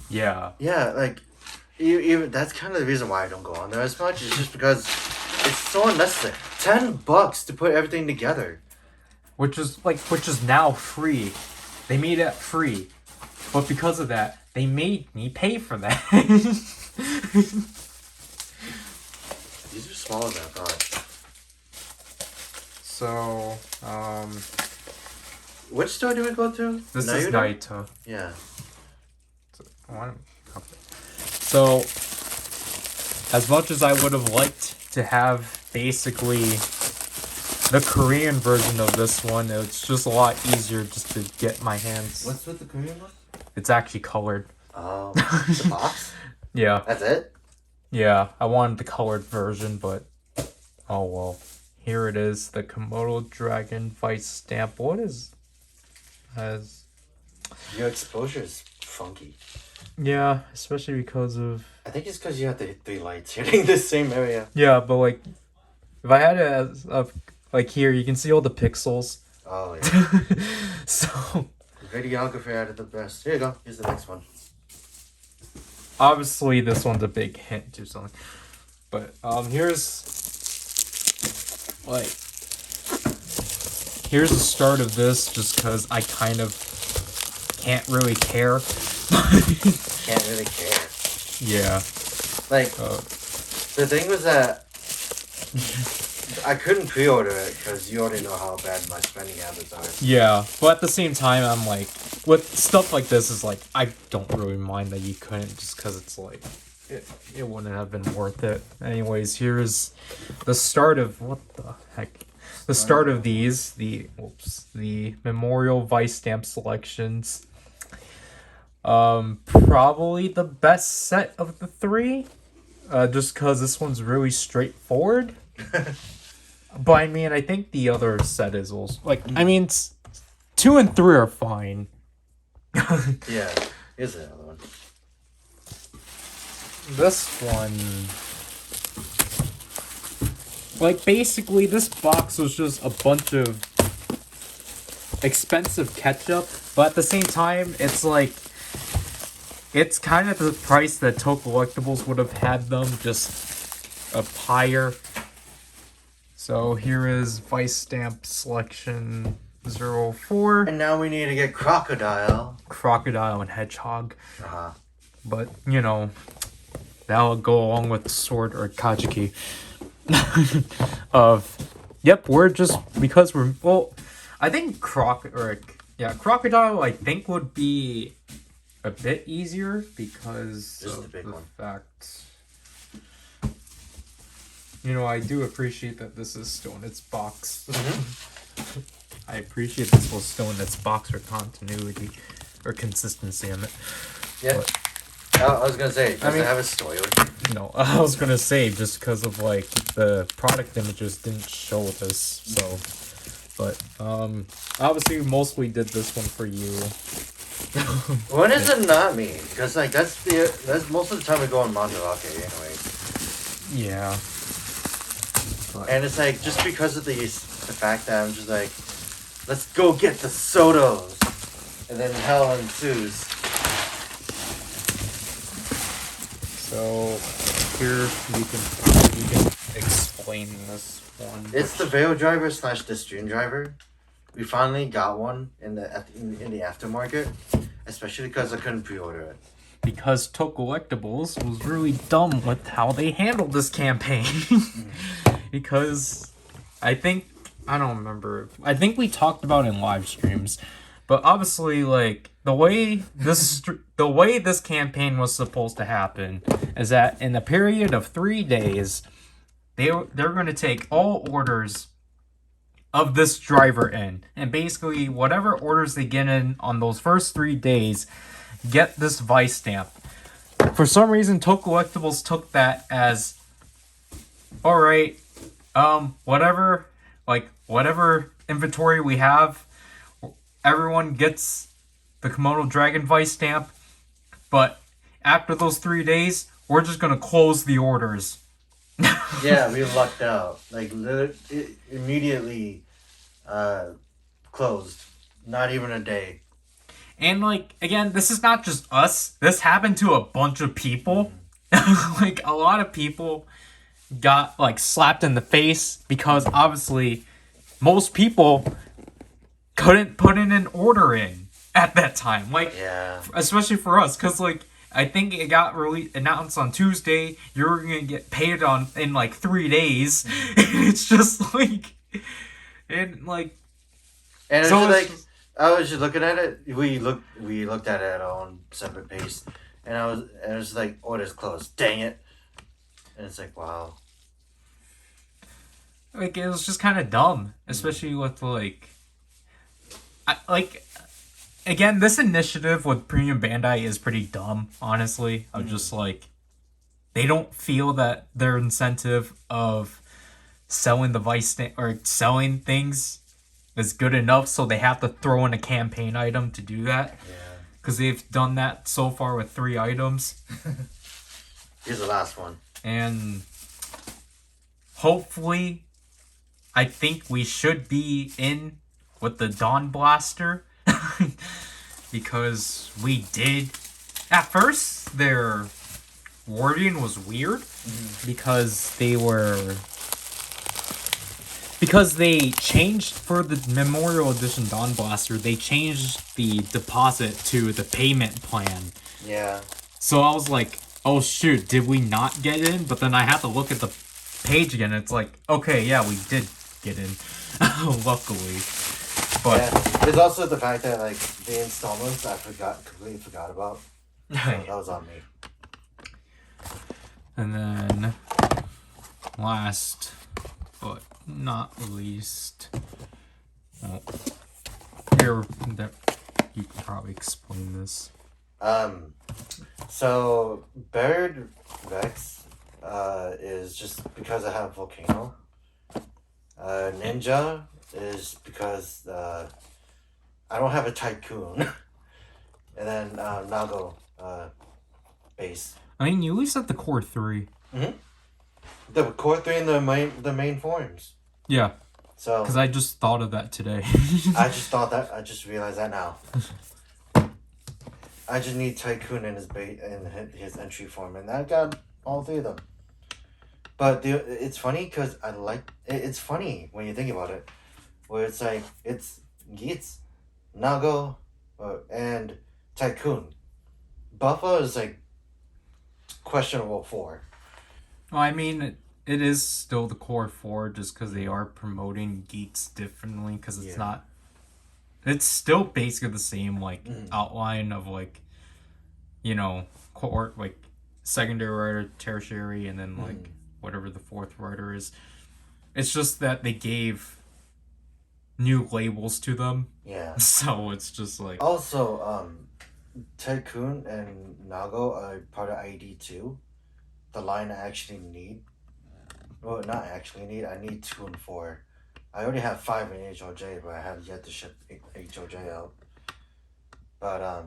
Yeah. Yeah, like, even that's kind of the reason why I don't go on there as much. It's just because it's so unnecessary. $10 to put everything together. Which is now free. They made it free. But because of that, they made me pay for that. These are smaller than I thought. So, Which store do we go to? this is Naito. Yeah. So, as much as I would have liked to have basically the Korean version of this one, it's just a lot easier just to get my hands. What's with the Korean one? It's actually colored. Oh, the box? Yeah. That's it? Yeah, I wanted the colored version, but oh well. Here it is, the Komodo Dragon Vice stamp. What is as Your exposure is funky. yeah, especially because of I think it's because you have the 3 lights hitting the same area. yeah, but like if I had it as like here, you can see all the pixels. Oh, yeah. So Videographer added the best. Here you go. Here's the next one. obviously this one's a big hint to something. But here's the start of this, just because I kind of can't really care. Can't really care. Yeah. Like, the thing was that I couldn't pre-order it because you already know how bad my spending habits are. Yeah, but at the same time, I'm like, with stuff like this, is like, I don't really mind that you couldn't, just because it's like, it wouldn't have been worth it. Anyways, here's the start of, what the heck? The start of these, the Memorial Vice Stamp selections. Probably the best set of the 3, just because this one's really straightforward. But I mean, I think the other set is also like. I mean, 2 and 3 are fine. Yeah, here's another one. This one, like, basically, this box was just a bunch of expensive ketchup, but at the same time, it's like, it's kind of the price that Toe Collectibles would have had them, just up higher. So here is Vice Stamp Selection 04. And now we need to get Crocodile. Crocodile and Hedgehog. Uh-huh. But, you know, that'll go along with the sword or Kajiki. Yep, we're just, because we're, well, I think Crocodile, I think, would be a bit easier because This is of the big one. fact, you know, I do appreciate that this is still in its box. I appreciate this was still in its box for continuity or consistency in it. Yeah. But, I was gonna say, does I mean- it have a spoiler? no, I was gonna say just because of like the product images didn't show this, so. But obviously, we mostly did this one for you. When is it not me? Because like that's most of the time we go on Mandarake anyway. Yeah. And it's like just because of the fact that I'm just like, let's go get the Sotos, and then hell ensues. So here you can explain this one. It's the Veil driver / the Stream driver. We finally got one in the aftermarket, especially because I couldn't pre-order it. Because Toe Collectibles was really dumb with how they handled this campaign. Because I think, I don't remember, I think we talked about it in live streams, but obviously, like, the way this campaign was supposed to happen is that in a period of 3 days, they're going to take all orders of this driver in, and basically whatever orders they get in on those first 3 days get this Vice stamp. For some reason, Toe Collectibles took that as, all right, whatever inventory we have, everyone gets the Komodo Dragon Vice stamp, but after those 3 days, we're just gonna close the orders. Yeah, we lucked out. Like, immediately closed. Not even a day. And, like, again, this is not just us. This happened to a bunch of people. Like, a lot of people got, like, slapped in the face because, obviously, most people couldn't put in an order in. at that time. Like, Yeah. especially for us, because like I think it got announced on Tuesday. You're gonna get paid in like 3 days, and it's just like, and like, And so it's it's just like I was just looking at it. We looked at it at our own separate pace, and it was like orders closed. Dang it! And it's like wow. like it was just kind of dumb, especially with like, again, this initiative with Premium Bandai is pretty dumb. Honestly, I'm just like, they don't feel that their incentive of selling the or selling things is good enough, so they have to throw in a campaign item to do that. Yeah. Because they've done that so far with 3 items. Here's the last one. And hopefully, I think we should be in with the Dawn Blaster. Because we did. At first, their wording was weird. Because they changed for the Memorial Edition Dawn Blaster, they changed the deposit to the payment plan. Yeah. So I was like, oh shoot, did we not get in? But then I had to look at the page again, and it's like, okay, yeah, we did get in. Luckily. But yeah. There's also the fact that like the installments I completely forgot about. So that was on me. And then last but not least, well, here that you can probably explain this. So Bird Vex is just because I have Volcano. Ninja is because I don't have a Tycoon. And then Nago base. I mean, you at least have the core 3. The core 3 and the main forms. Yeah. So because I just thought of that today. I just realized that now. I just need Tycoon in his entry form, and I got all 3 of them. But it's funny because it's funny when you think about it, where it's like it's Geats, Nago, and Tycoon. Buffa is like questionable 4. Well, I mean, it is still the core 4 just because they are promoting Geats differently because it's not. It's still basically the same like outline of like, core like secondary Ryder, tertiary, and then like whatever the 4th Ryder is. It's just that they gave new labels to them. Yeah. So it's just like also Tycoon and Nago are part of ID 2. The line I actually need. Well, not actually need. I need 2 and 4. I already have 5 in HOJ, but I have yet to ship HOJ out. But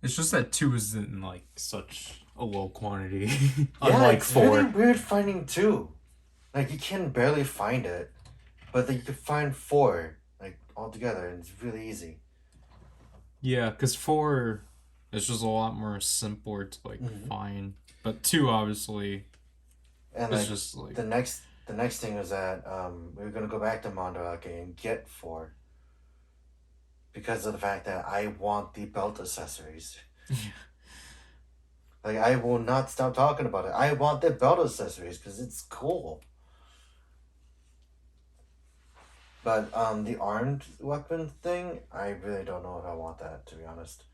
it's just that 2 isn't like such a low quantity. yeah, Unlike it's 4. really weird finding 2. Like you can barely find it, but then you can find 4 like all together, and it's really easy. Yeah, because 4 is just a lot more simpler to like find, but 2 obviously. And it's like, just like the next thing was that we were gonna go back to Mondarake and get 4. Because of the fact that I want the belt accessories. Like I will not stop talking about it. I want the belt accessories because it's cool. But the armed weapon thing, I really don't know if I want that, to be honest.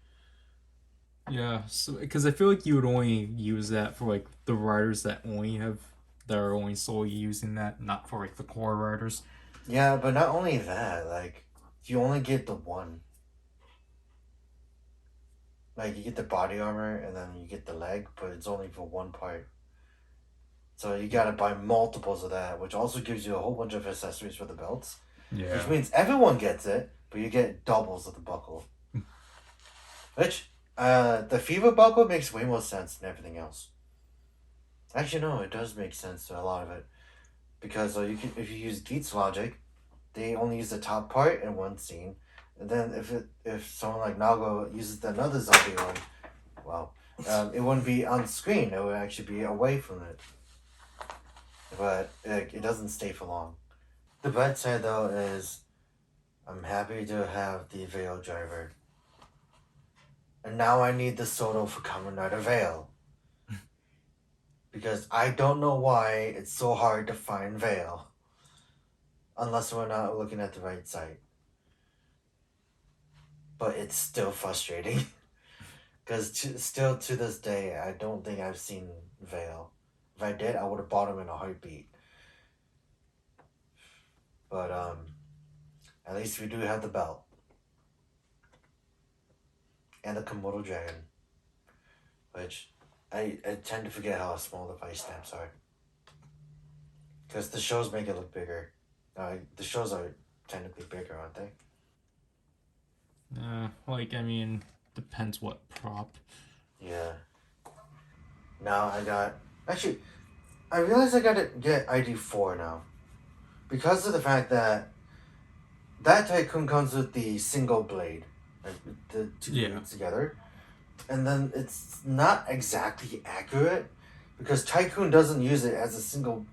Yeah, so because I feel like you would only use that for like the riders that are only solely using that, not for like the core riders. Yeah, but not only that, like you only get the one. Like you get the body armor and then you get the leg, but it's only for one part. So you gotta buy multiples of that, which also gives you a whole bunch of accessories for the belts. Yeah. Which means everyone gets it, but you get doubles of the buckle. Which the fever buckle makes way more sense than everything else. Actually, no, it does make sense to a lot of it, because if you use Geats logic, they only use the top part in one scene, and then if someone like Nago uses another zombie one, well, it wouldn't be on screen. It would actually be away from it. But it doesn't stay for long. The bright side though is, I'm happy to have the Veil driver. And now I need the Soto for Kamen Rider Veil. Because I don't know why it's so hard to find Veil. Unless we're not looking at the right site. But it's still frustrating. Because still to this day, I don't think I've seen Veil. If I did, I would have bought him in a heartbeat. But at least we do have the belt. And the Komodo Dragon. Which, I tend to forget how small the vice stamps are. Because the shows make it look bigger. The shows are technically bigger, aren't they? Like, I mean, depends what prop. Yeah. Now I got... Actually, I realized I gotta get ID4 now. Because of the fact that Tycoon comes with the single blade. Like, the two blades together. And then it's not exactly accurate. Because Tycoon doesn't use it as a single,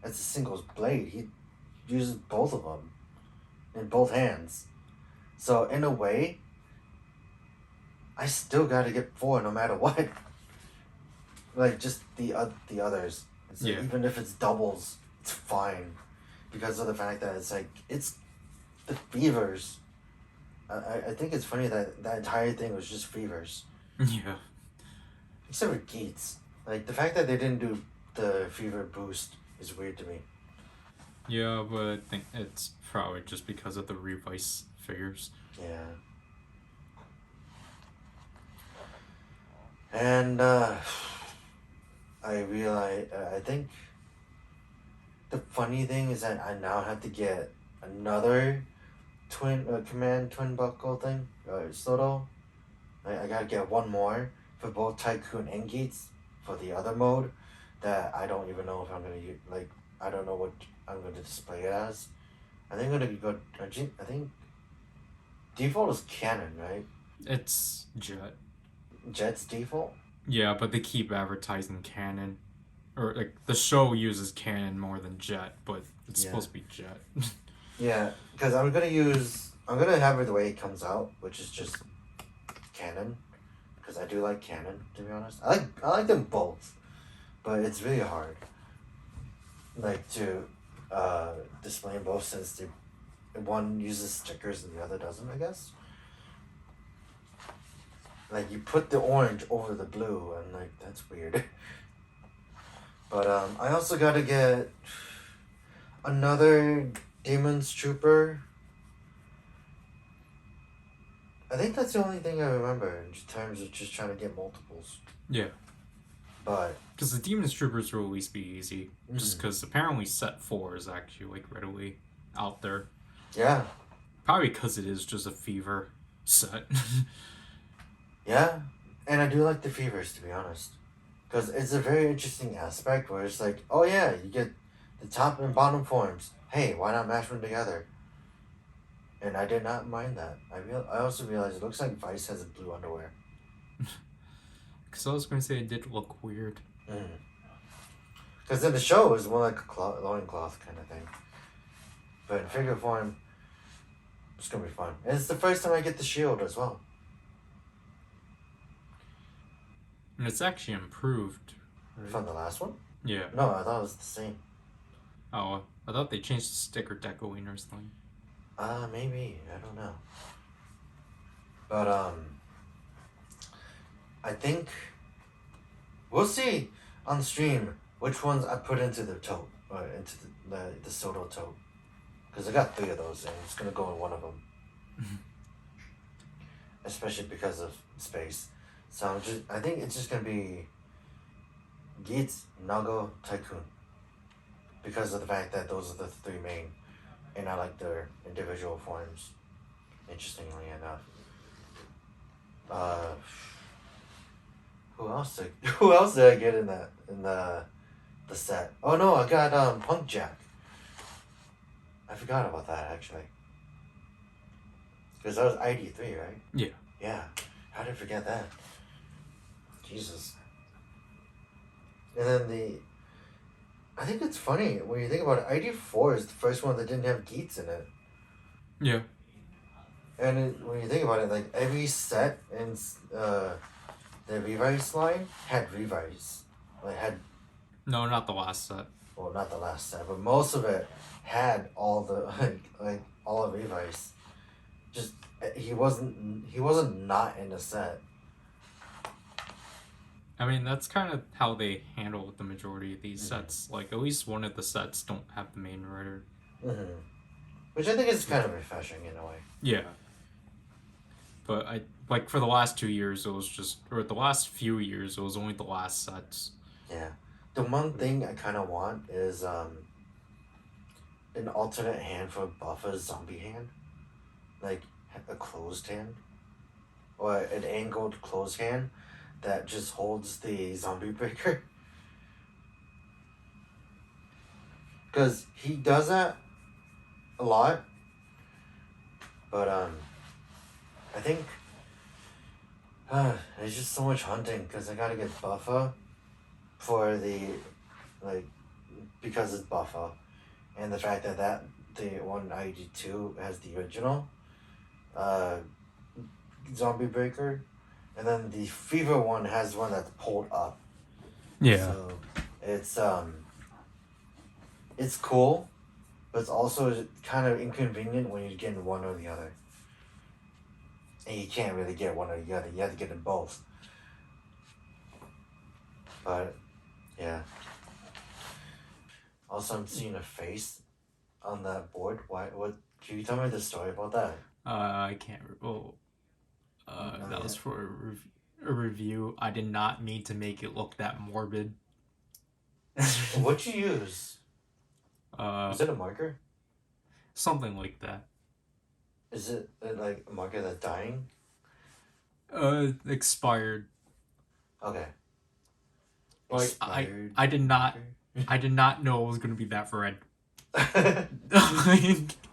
as a single blade. He uses both of them. In both hands. So, in a way, I still gotta get 4 no matter what. Like, just the others. Even if it's doubles, it's fine. Because of the fact that it's the fevers. I think it's funny that that entire thing was just fevers. Yeah. Except for Geats. Like, the fact that they didn't do the fever boost is weird to me. Yeah, but I think it's probably just because of the revice figures. Yeah. And, I realize, I think the funny thing is that I now have to get another command twin buckle thing, Soto. I gotta get one more for both Tycoon and Gates for the other mode that I don't even know if I'm gonna use. Like, I don't know what I'm going to display it as. I think I'm gonna go. I think default is Canon, right? It's Jet. Jet's default. Yeah, but they keep advertising Canon, or like the show uses Canon more than Jet, but it's supposed to be Jet. Yeah, because I'm gonna have it the way it comes out, which is just Canon, because I do like Canon, to be honest. I like them both, but it's really hard, like, to display them both, since one uses stickers and the other doesn't, I guess. Like, you put the orange over the blue, and like, that's weird. But I also gotta get another Demon's Trooper. I think that's the only thing I remember in terms of just trying to get multiples. Yeah. But because the Demon's Troopers will at least be easy, just because apparently set 4 is actually like readily out there. Yeah. Probably because it is just a fever set. Yeah, and I do like the fevers, to be honest, because it's a very interesting aspect where it's like, oh yeah, you get the top and bottom forms. Hey, why not mash them together? And I did not mind that. I also realized it looks like Vice has a blue underwear. Because I was going to say it did look weird. Because in the show, it was more like a loincloth kind of thing. But in figure form, it's going to be fun. And it's the first time I get the shield as well. And it's actually improved. Right? From the last one? Yeah. No, I thought it was the same. Oh, I thought they changed the sticker decoing or something. Maybe. I don't know. But, I think we'll see on the stream which ones I put into the tote, or into the Soto tote. Because I got 3 of those, and it's going to go in one of them. Especially because of space. So I think it's just going to be Geats, Nago, Tycoon. Because of the fact that those are the 3 main. And I like their individual forms. Interestingly enough. Who else did I get in the set? Oh no, I got Punk Jack. I forgot about that, actually. Because that was ID3, right? Yeah. Yeah. How did I forget that? Jesus. And then I think it's funny when you think about it. ID4 is the first one that didn't have Geats in it. Yeah. when you think about it, like every set in the Revice line had Revice. Like had No, not the last set. well, not the last set, but most of it had all the like all of Revice. Just he wasn't not in the set. I mean, that's kind of how they handle the majority of these sets. Like, at least one of the sets don't have the main Ryder. Mm-hmm. Which I think is kind of refreshing in a way. Yeah. But I like for the last 2 years, it was just, or the last few years, it was only the last sets. Yeah. The one thing I kind of want is an alternate hand for Buffa's zombie hand. Like a closed hand. Or an angled closed hand that just holds the zombie breaker. Because he does that a lot. But I think there's just so much hunting because I gotta get Buffa for the because it's Buffa, and the fact that the one ID2 has the original zombie breaker, and then the Fever one has one that's pulled up. Yeah. So it's cool, but it's also kind of inconvenient when you're getting one or the other. And you can't really get one or the other. You have to get them both. But, yeah. Also, I'm seeing a face on that board. What? Can you tell me the story about that? I can't. That was for a review. I did not mean to make it look that morbid. What'd you use? Is it a marker? Something like that. Is it like a marker that's dying? Expired. Okay. Like Expired I did not marker? I did not know it was gonna be that red.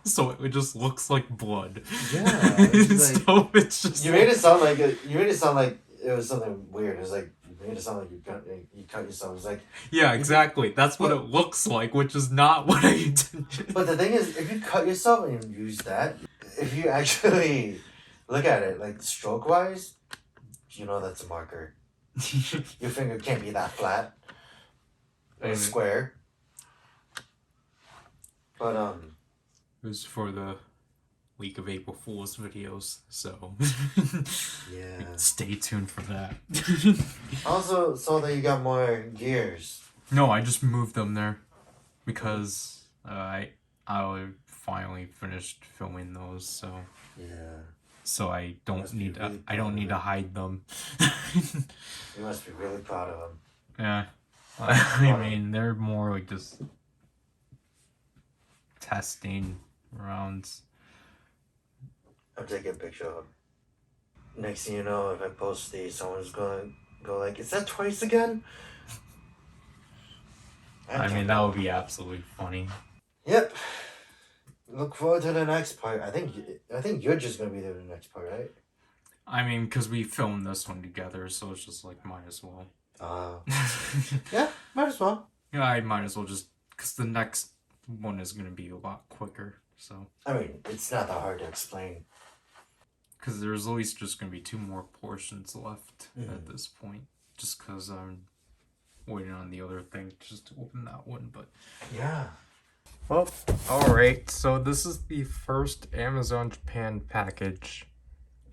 So it just looks like blood. Yeah. It's like, so it's just you made it sound like it was something weird. It was like you made it sound like you cut yourself. It's like yeah, exactly. That's what it looks like, which is not what I intended. But the thing is, if you cut yourself and you use that, if you actually look at it like stroke wise, you know that's a marker. Your finger can't be that flat or square. But it was for the week of April Fool's videos, so yeah. stay tuned for that. I also saw that you got more gears. No, I just moved them there because I finally finished filming those, so Yeah. so I don't need to hide them. You must be really proud of them. Yeah, I mean they're more like just testing rounds. I'm taking a picture of them. Next thing you know, if I post these, someone's gonna go like, "Is that twice again?" I mean that would be absolutely funny. Yep. Look forward to the next part. I think you're just gonna be there in the next part, right? I mean, because we filmed this one together, so it's just like might as well. Yeah, might as well. Yeah, I might as well just because the next one is gonna be a lot quicker. So I mean, it's not that hard to explain. because there's always just gonna be 2 more portions left at this point, just because I'm waiting on the other thing just to open that one. But Yeah. Well, alright, so this is the first Amazon Japan package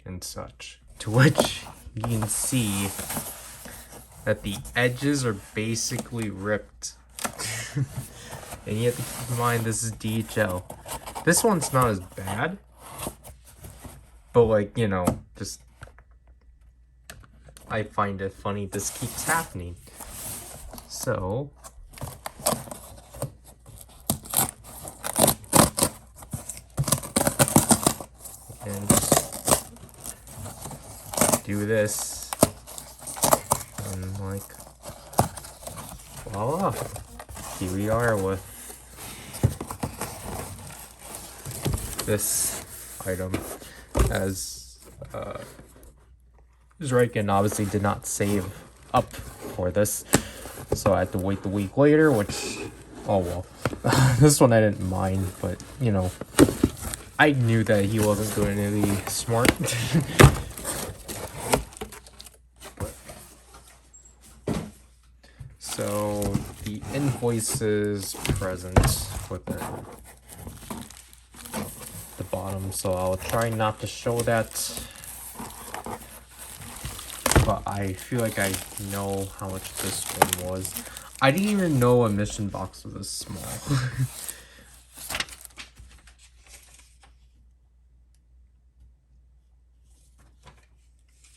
and such. To which you can see that the edges are basically ripped. And you have to keep in mind this is DHL. This one's not as bad. But like, you know, just I find it funny this keeps happening. So and just do this and like voila, here we are with this item. As Zryken obviously did not save up for this, so I had to wait the week later, which oh well. This one I didn't mind, but you know, I knew that he wasn't going to be smart. So the invoices present within the bottom, so I'll try not to show that, but I feel like I know how much this one was. I didn't even know a mission box was this small.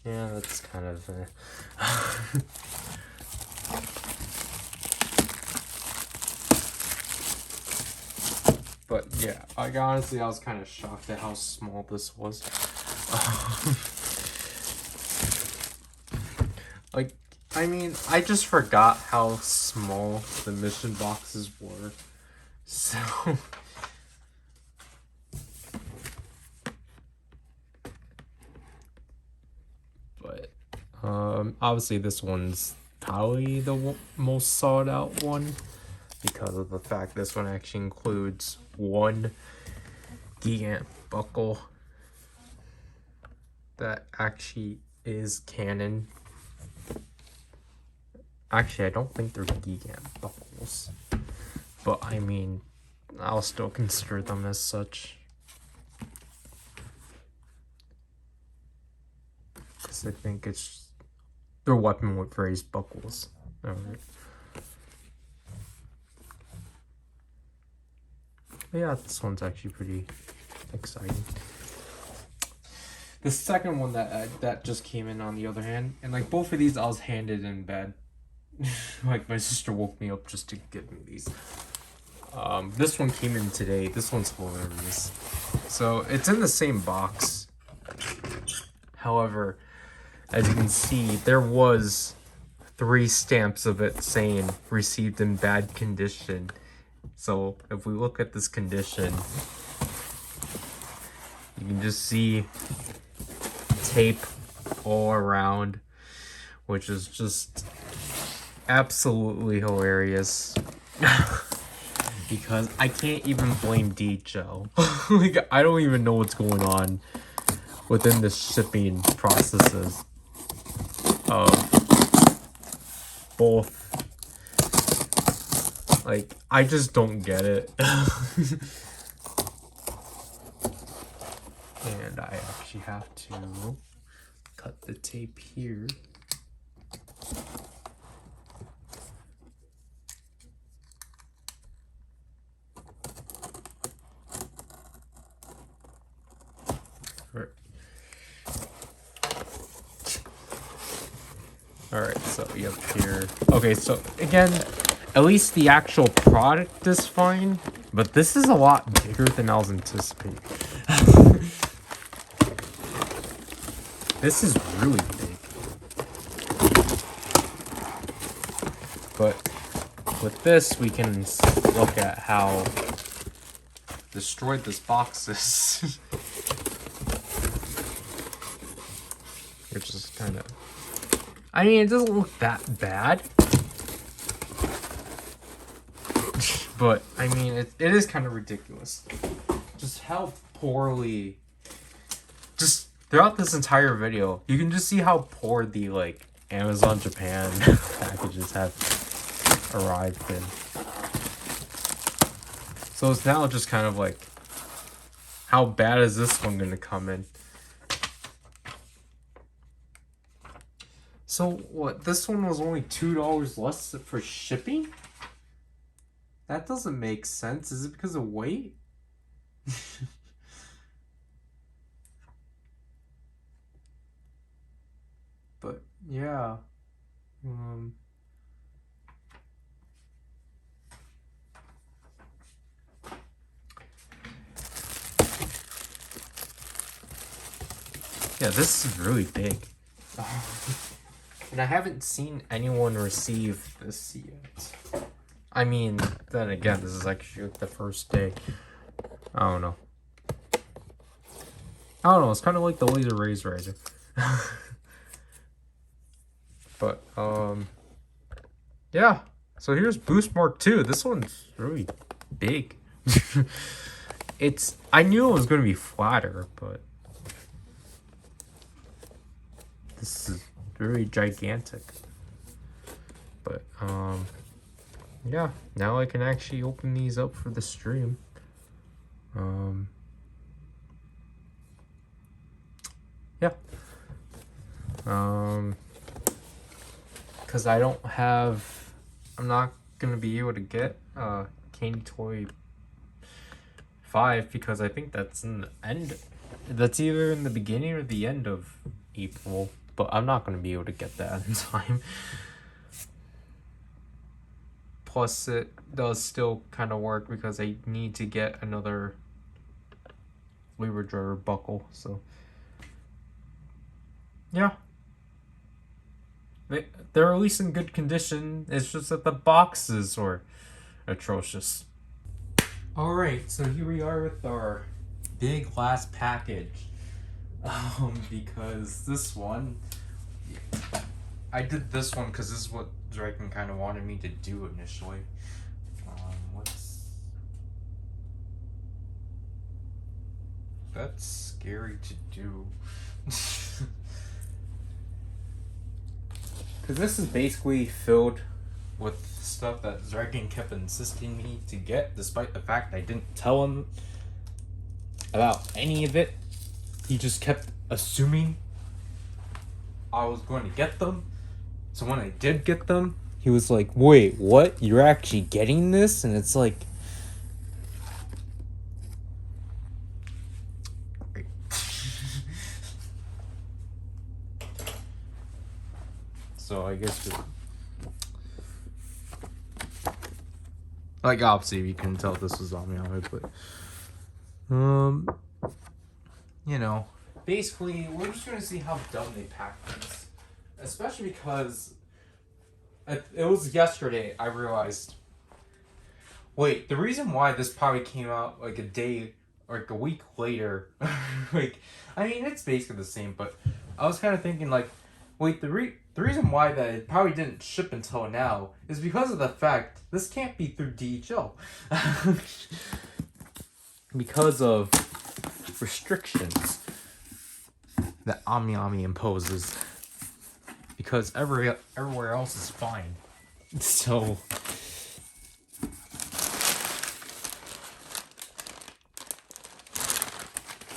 Yeah, that's kind of But yeah, like honestly, I was kind of shocked at how small this was. Like, I mean, I just forgot how small the mission boxes were. So, but obviously this one's probably the most sought out one, because of the fact this one actually includes one Gigant buckle that actually is canon. Actually, I don't think they're Gigant buckles, but I mean, I'll still consider them as such. Because I think it's their weapon with raised buckles. Alright. Yeah, this one's actually pretty exciting. The second one that just came in, on the other hand, and like both of these I was handed in bed. Like my sister woke me up just to give me these. This one came in today. This one's hilarious. So it's in the same box. However, as you can see, there was 3 stamps of it saying received in bad condition. So if we look at this condition, you can just see tape all around, which is just absolutely hilarious. Because I can't even blame DHL. Like, I don't even know what's going on within the shipping processes of both. Like, I just don't get it. And I actually have to cut the tape here. Alright, so yep, here. Okay, so again, at least the actual product is fine, but this is a lot bigger than I was anticipating. This is really big. But with this, we can look at how destroyed this box is. Which is kind of... I mean, it doesn't look that bad. But, I mean, it is kind of ridiculous. Just how poorly... Just throughout this entire video, you can just see how poor the, like, Amazon Japan packages have arrived in. So it's now just kind of like, how bad is this one going to come in? So what, this one was only $2 less for shipping? That doesn't make sense. Is it because of weight? But yeah. Yeah, this is really big. And I haven't seen anyone receive this yet. I mean, then again, this is actually the first day. I don't know. It's kind of like the Laser Ryder. But, yeah. So here's Boost Mark 2. This one's really big. I knew it was going to be flatter, but this is very gigantic. But, yeah, now I can actually open these up for the stream. Yeah. Because I'm not going to be able to get, Candy Toy 5 because I think that's in the end. That's either in the beginning or the end of April, but I'm not going to be able to get that in time. Plus, it does still kind of work because I need to get another lever driver buckle. So, yeah. They're at least in good condition. It's just that the boxes are atrocious. Alright, so here we are with our big last package. Because this one, I did this one because this is what Zryken kind of wanted me to do initially. That's scary to do. Because this is basically filled with stuff that Zryken kept insisting me to get, despite the fact I didn't tell him about any of it. He just kept assuming I was going to get them. So when I did get them, he was like, wait, what? You're actually getting this? And it's like... So I guess... Like, obviously, you can tell this was on me, but... You know, basically, we're just gonna see how dumb they packed this. Especially because it was yesterday I realized, wait, the reason why this probably came out like a day or like a week later, like, I mean, it's basically the same, but I was kind of thinking like, wait, the reason why that it probably didn't ship until now is because of the fact this can't be through DHL. Because of restrictions that Ami imposes, because everywhere else is fine. So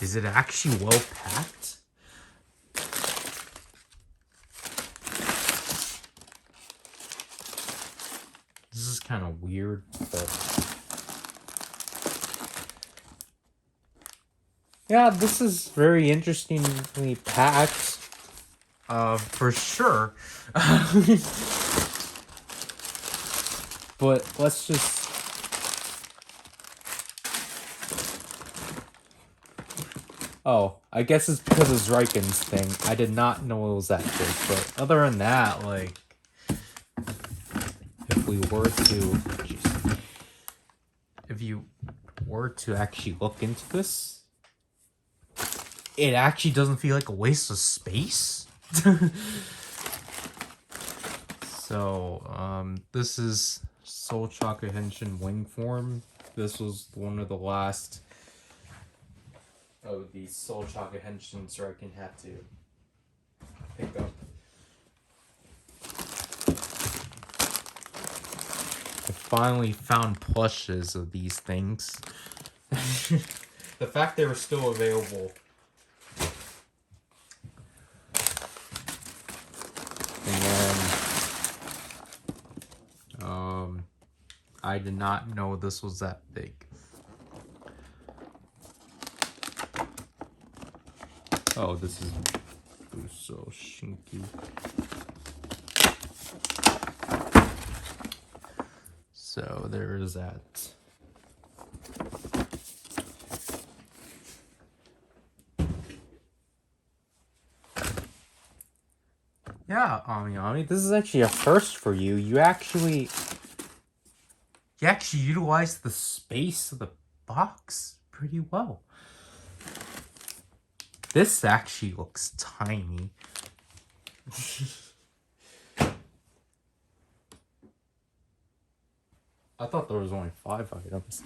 is it actually well packed? This is kind of weird, but yeah, this is very interestingly packed. For sure. But let's just... Oh, I guess it's because of Zryken's thing. I did not know it was that big, but other than that, like... If we were to... Jeez. If you were to actually look into this, it actually doesn't feel like a waste of space. So, this is Soul Chocolate Henshin wing form. This was one of the last of the Soul Chocolate Henshin Zryken had to pick up. I finally found plushes of these things. The fact they were still available. And then, I did not know this was that big. Oh, this is so shinky. So there is that. Yeah, Ami, this is actually a first for you. You actually utilize the space of the box pretty well. This actually looks tiny. I thought there was only 5 items.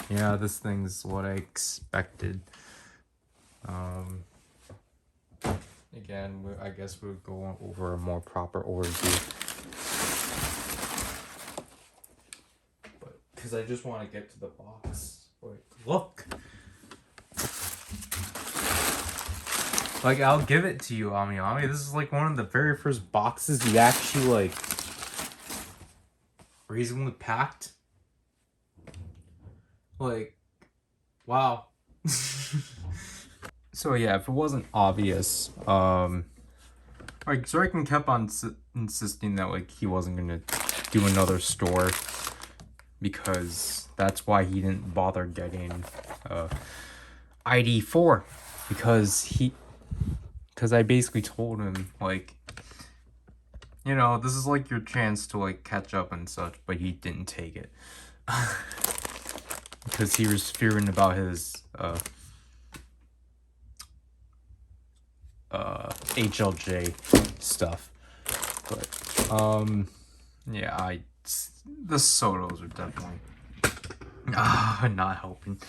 Yeah, this thing's what I expected. Again, I guess we'll go over a more proper overview. But because I just want to get to the box. Wait, look. Like, I'll give it to you, Ami Ami. This is like one of the very first boxes you actually like reasonably packed. Like, wow. So yeah, if it wasn't obvious, like Zryken kept on insisting that like he wasn't gonna do another store because that's why he didn't bother getting ID4 because I basically told him like, you know, this is like your chance to like catch up and such, but he didn't take it because he was fearing about his HLJ stuff. But yeah, the solos are definitely not helping.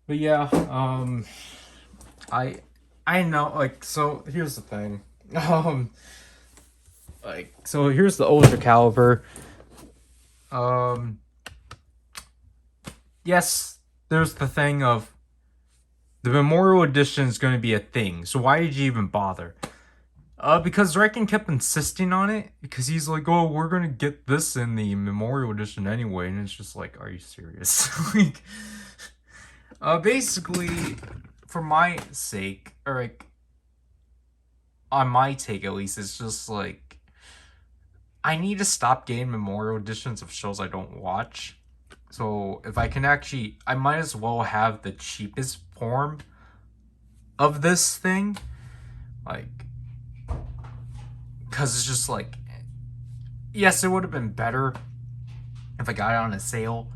But yeah, I know, like, so here's the thing. Like, so here's the ultra caliber. Yes, there's the thing of the Memorial Edition is going to be a thing, so why did you even bother? Because Zryken kept insisting on it, because he's like, oh, we're going to get this in the Memorial Edition anyway, and it's just like, are you serious? Like, basically, for my sake, or like, on my take at least, it's just like, I need to stop getting Memorial Editions of shows I don't watch. So if I can actually, I might as well have the cheapest form of this thing, like, because it's just like, yes, it would have been better if I got it on a sale,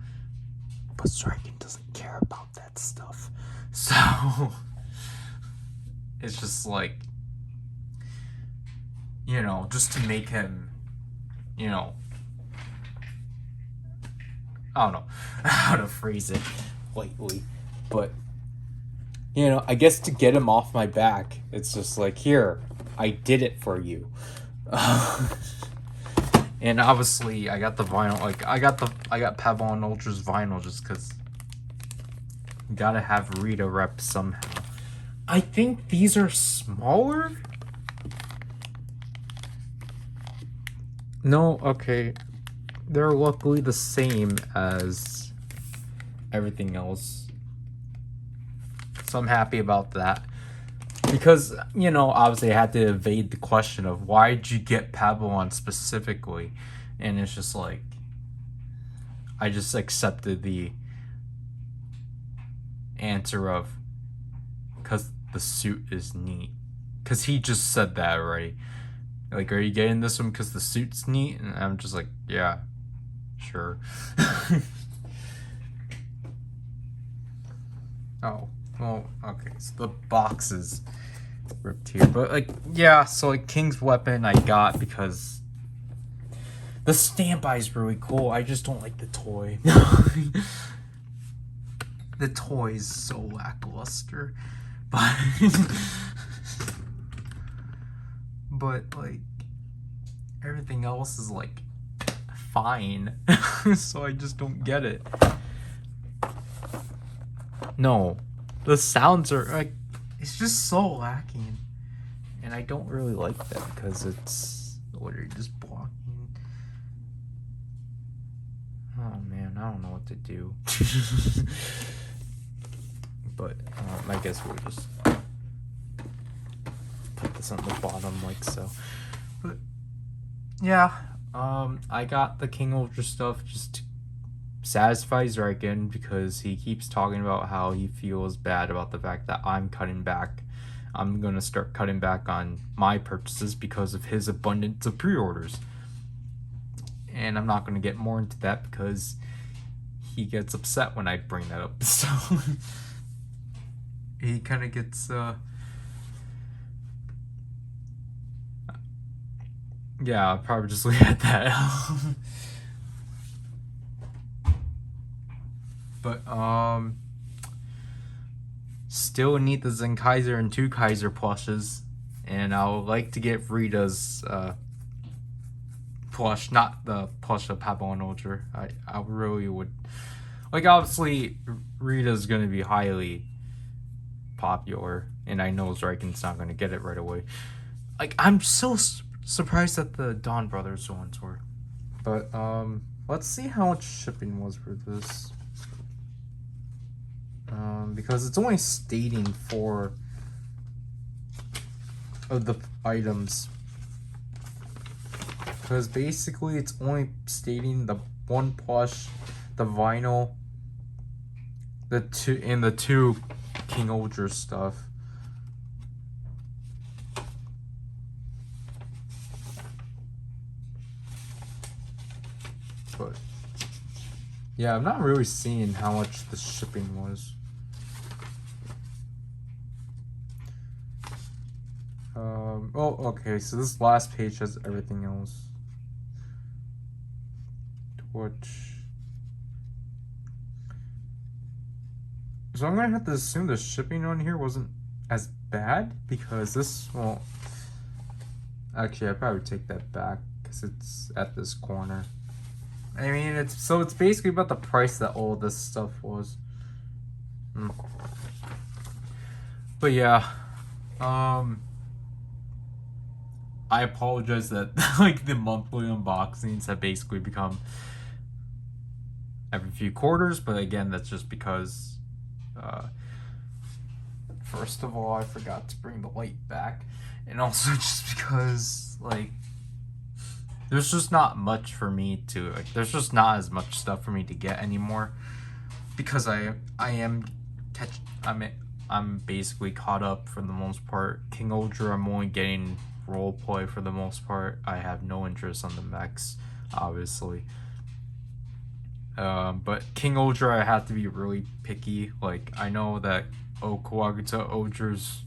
but Zryken doesn't care about that stuff, so it's just like, you know, just to make him, you know, I don't know how to phrase it lightly, but, you know, I guess to get him off my back, it's just like, here, I did it for you. And obviously, I got the vinyl, like, I got Pebble and Ultra's vinyl just because you gotta have Rita rep somehow. I think these are smaller? No, okay. They're luckily the same as everything else. So I'm happy about that. Because, you know, obviously I had to evade the question of why did you get Pavlon specifically? And it's just like, I just accepted the answer of, because the suit is neat. Because he just said that already. Like, are you getting this one because the suit's neat? And I'm just like, yeah, sure. Oh, well, okay, so the boxes ripped here, but like, yeah, so like King's Weapon I got because the stamp eye is really cool. I just don't like the toy. The toy is so lackluster, but like everything else is like fine. So I just don't get it. No, the sounds are like, it's just so lacking, and I don't really like that because it's, what are you just blocking? Oh man, I don't know what to do. But I guess we'll just put this on the bottom like so. But yeah, I got the King Ultra stuff just to satisfy Zryken because he keeps talking about how he feels bad about the fact that I'm cutting back. I'm gonna start cutting back on my purchases because of his abundance of pre-orders. And I'm not gonna get more into that because he gets upset when I bring that up. So he kind of gets yeah, I'll probably just leave it at that. But still need the Zenkaiser and 2 Kaiser plushes, and I would like to get Rita's plush, not the plush of Papa and Ultra. I really would like. Obviously, Rita's gonna be highly popular, and I know Zryken's not gonna get it right away. Like, I'm so surprised that the Dawn Brothers ones were. But let's see how much shipping was for this. Because it's only stating 4 of the items. Because basically it's only stating the 1 plush, the vinyl, the 2 King Ultra stuff. But yeah, I'm not really seeing how much the shipping was. Oh, okay, so this last page has everything else. Which... So I'm gonna have to assume the shipping on here wasn't as bad, because this won't... Actually, I'd probably take that back, because it's at this corner. I mean, it's basically about the price that all this stuff was. But yeah, I apologize that like the monthly unboxings have basically become every few quarters, but again, that's just because first of all, I forgot to bring the light back, and also just because like there's just not much for me to like, there's just not as much stuff for me to get anymore, because I'm basically caught up for the most part. King Ultra, I'm only getting roleplay for the most part. I have no interest on the mechs, obviously. But King Ultra, I have to be really picky. Like, I know that Okuagata Ultra's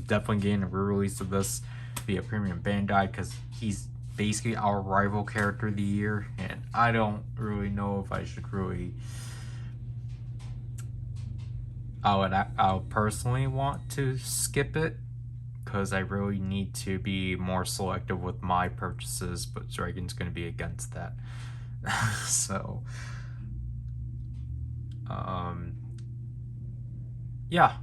definitely getting a re-release of this via Premium Bandai, because he's basically our rival character of the year, and I don't really know if I should really... I would personally want to skip it, because I really need to be more selective with my purchases, but Zryken's going to be against that. So, yeah.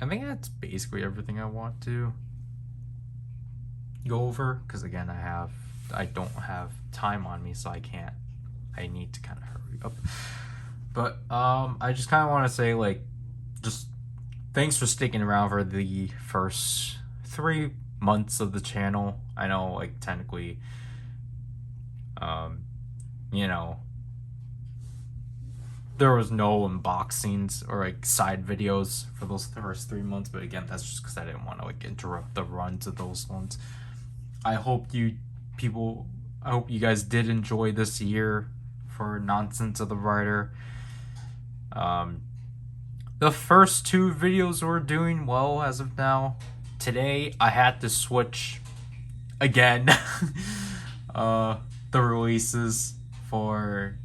I think that's basically everything I want to go over, because again, I don't have time on me, so I need to kind of hurry up. But I just kind of want to say, like, just thanks for sticking around for the first 3 months of the channel. I know, like, technically, you know, there was no unboxings or like side videos for those first 3 months, but again, that's just because I didn't want to like interrupt the runs of those ones. I hope you guys did enjoy this year for Nonsense of the Ryder. The first 2 videos were doing well as of now. Today I had to switch again the releases for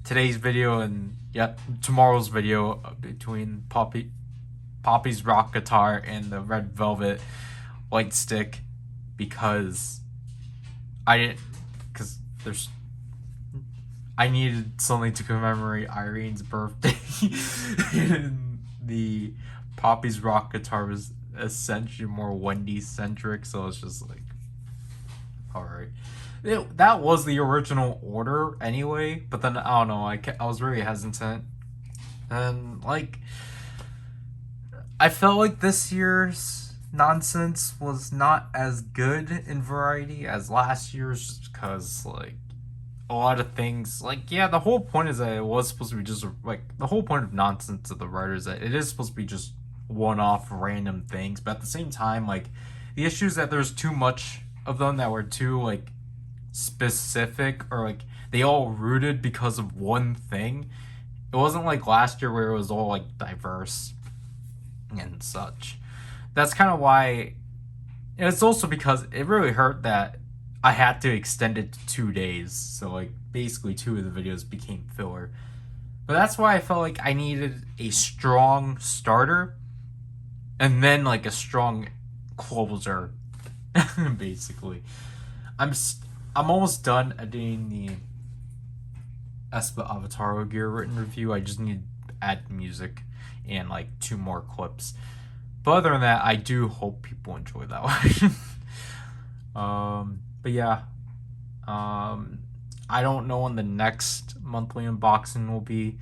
today's video and tomorrow's video between Poppy's rock guitar and the red velvet light stick, because I needed something to commemorate Irene's birthday. And the Poppy's rock guitar was essentially more Wendy centric, so it's just like, alright. That was the original order anyway, but then I don't know, I was very hesitant, and like I felt like this year's Nonsense was not as good in variety as last year's, just because like a lot of things, like, yeah, the whole point is that it was supposed to be just like, the whole point of Nonsense of the Ryder is that it is supposed to be just one-off random things, but at the same time, like, the issue is that there's too much of them that were too like specific, or like they all rooted because of one thing. It wasn't like last year where it was all like diverse and such. That's kind of why. And it's also because it really hurt that I had to extend it to 2 days. So like basically 2 of the videos became filler. But that's why I felt like I needed a strong starter and then like a strong closer. Basically. I'm almost done editing the Espa Avataro gear written review. I just need to add music and like 2 more clips. But other than that, I do hope people enjoy that one. But yeah. I don't know when the next monthly unboxing will be.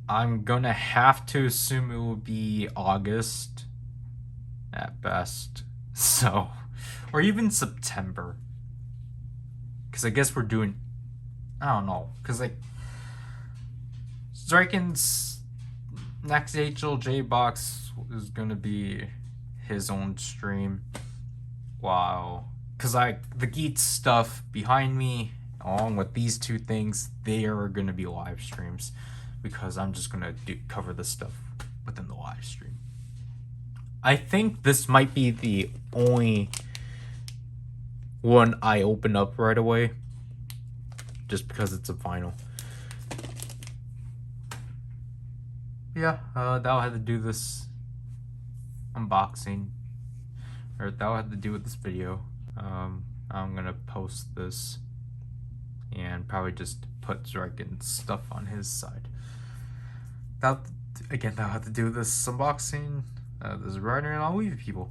I'm gonna have to assume it will be August at best. So, or even September. Because I guess we're doing, I don't know. Because like, Zryken's next HLJ box is gonna be his own stream. Wow. Because the Geets stuff behind me, along with these 2 things, they are gonna be live streams. Because I'm just gonna cover this stuff within the live stream. I think this might be the only one I open up right away. Just because it's a vinyl. Yeah, that'll have to do this unboxing. Or that'll have to do with this video. I'm gonna post this and probably just put Zryken's stuff on his side. That'll have to do with this unboxing. This is Ryder, and I'll leave you people.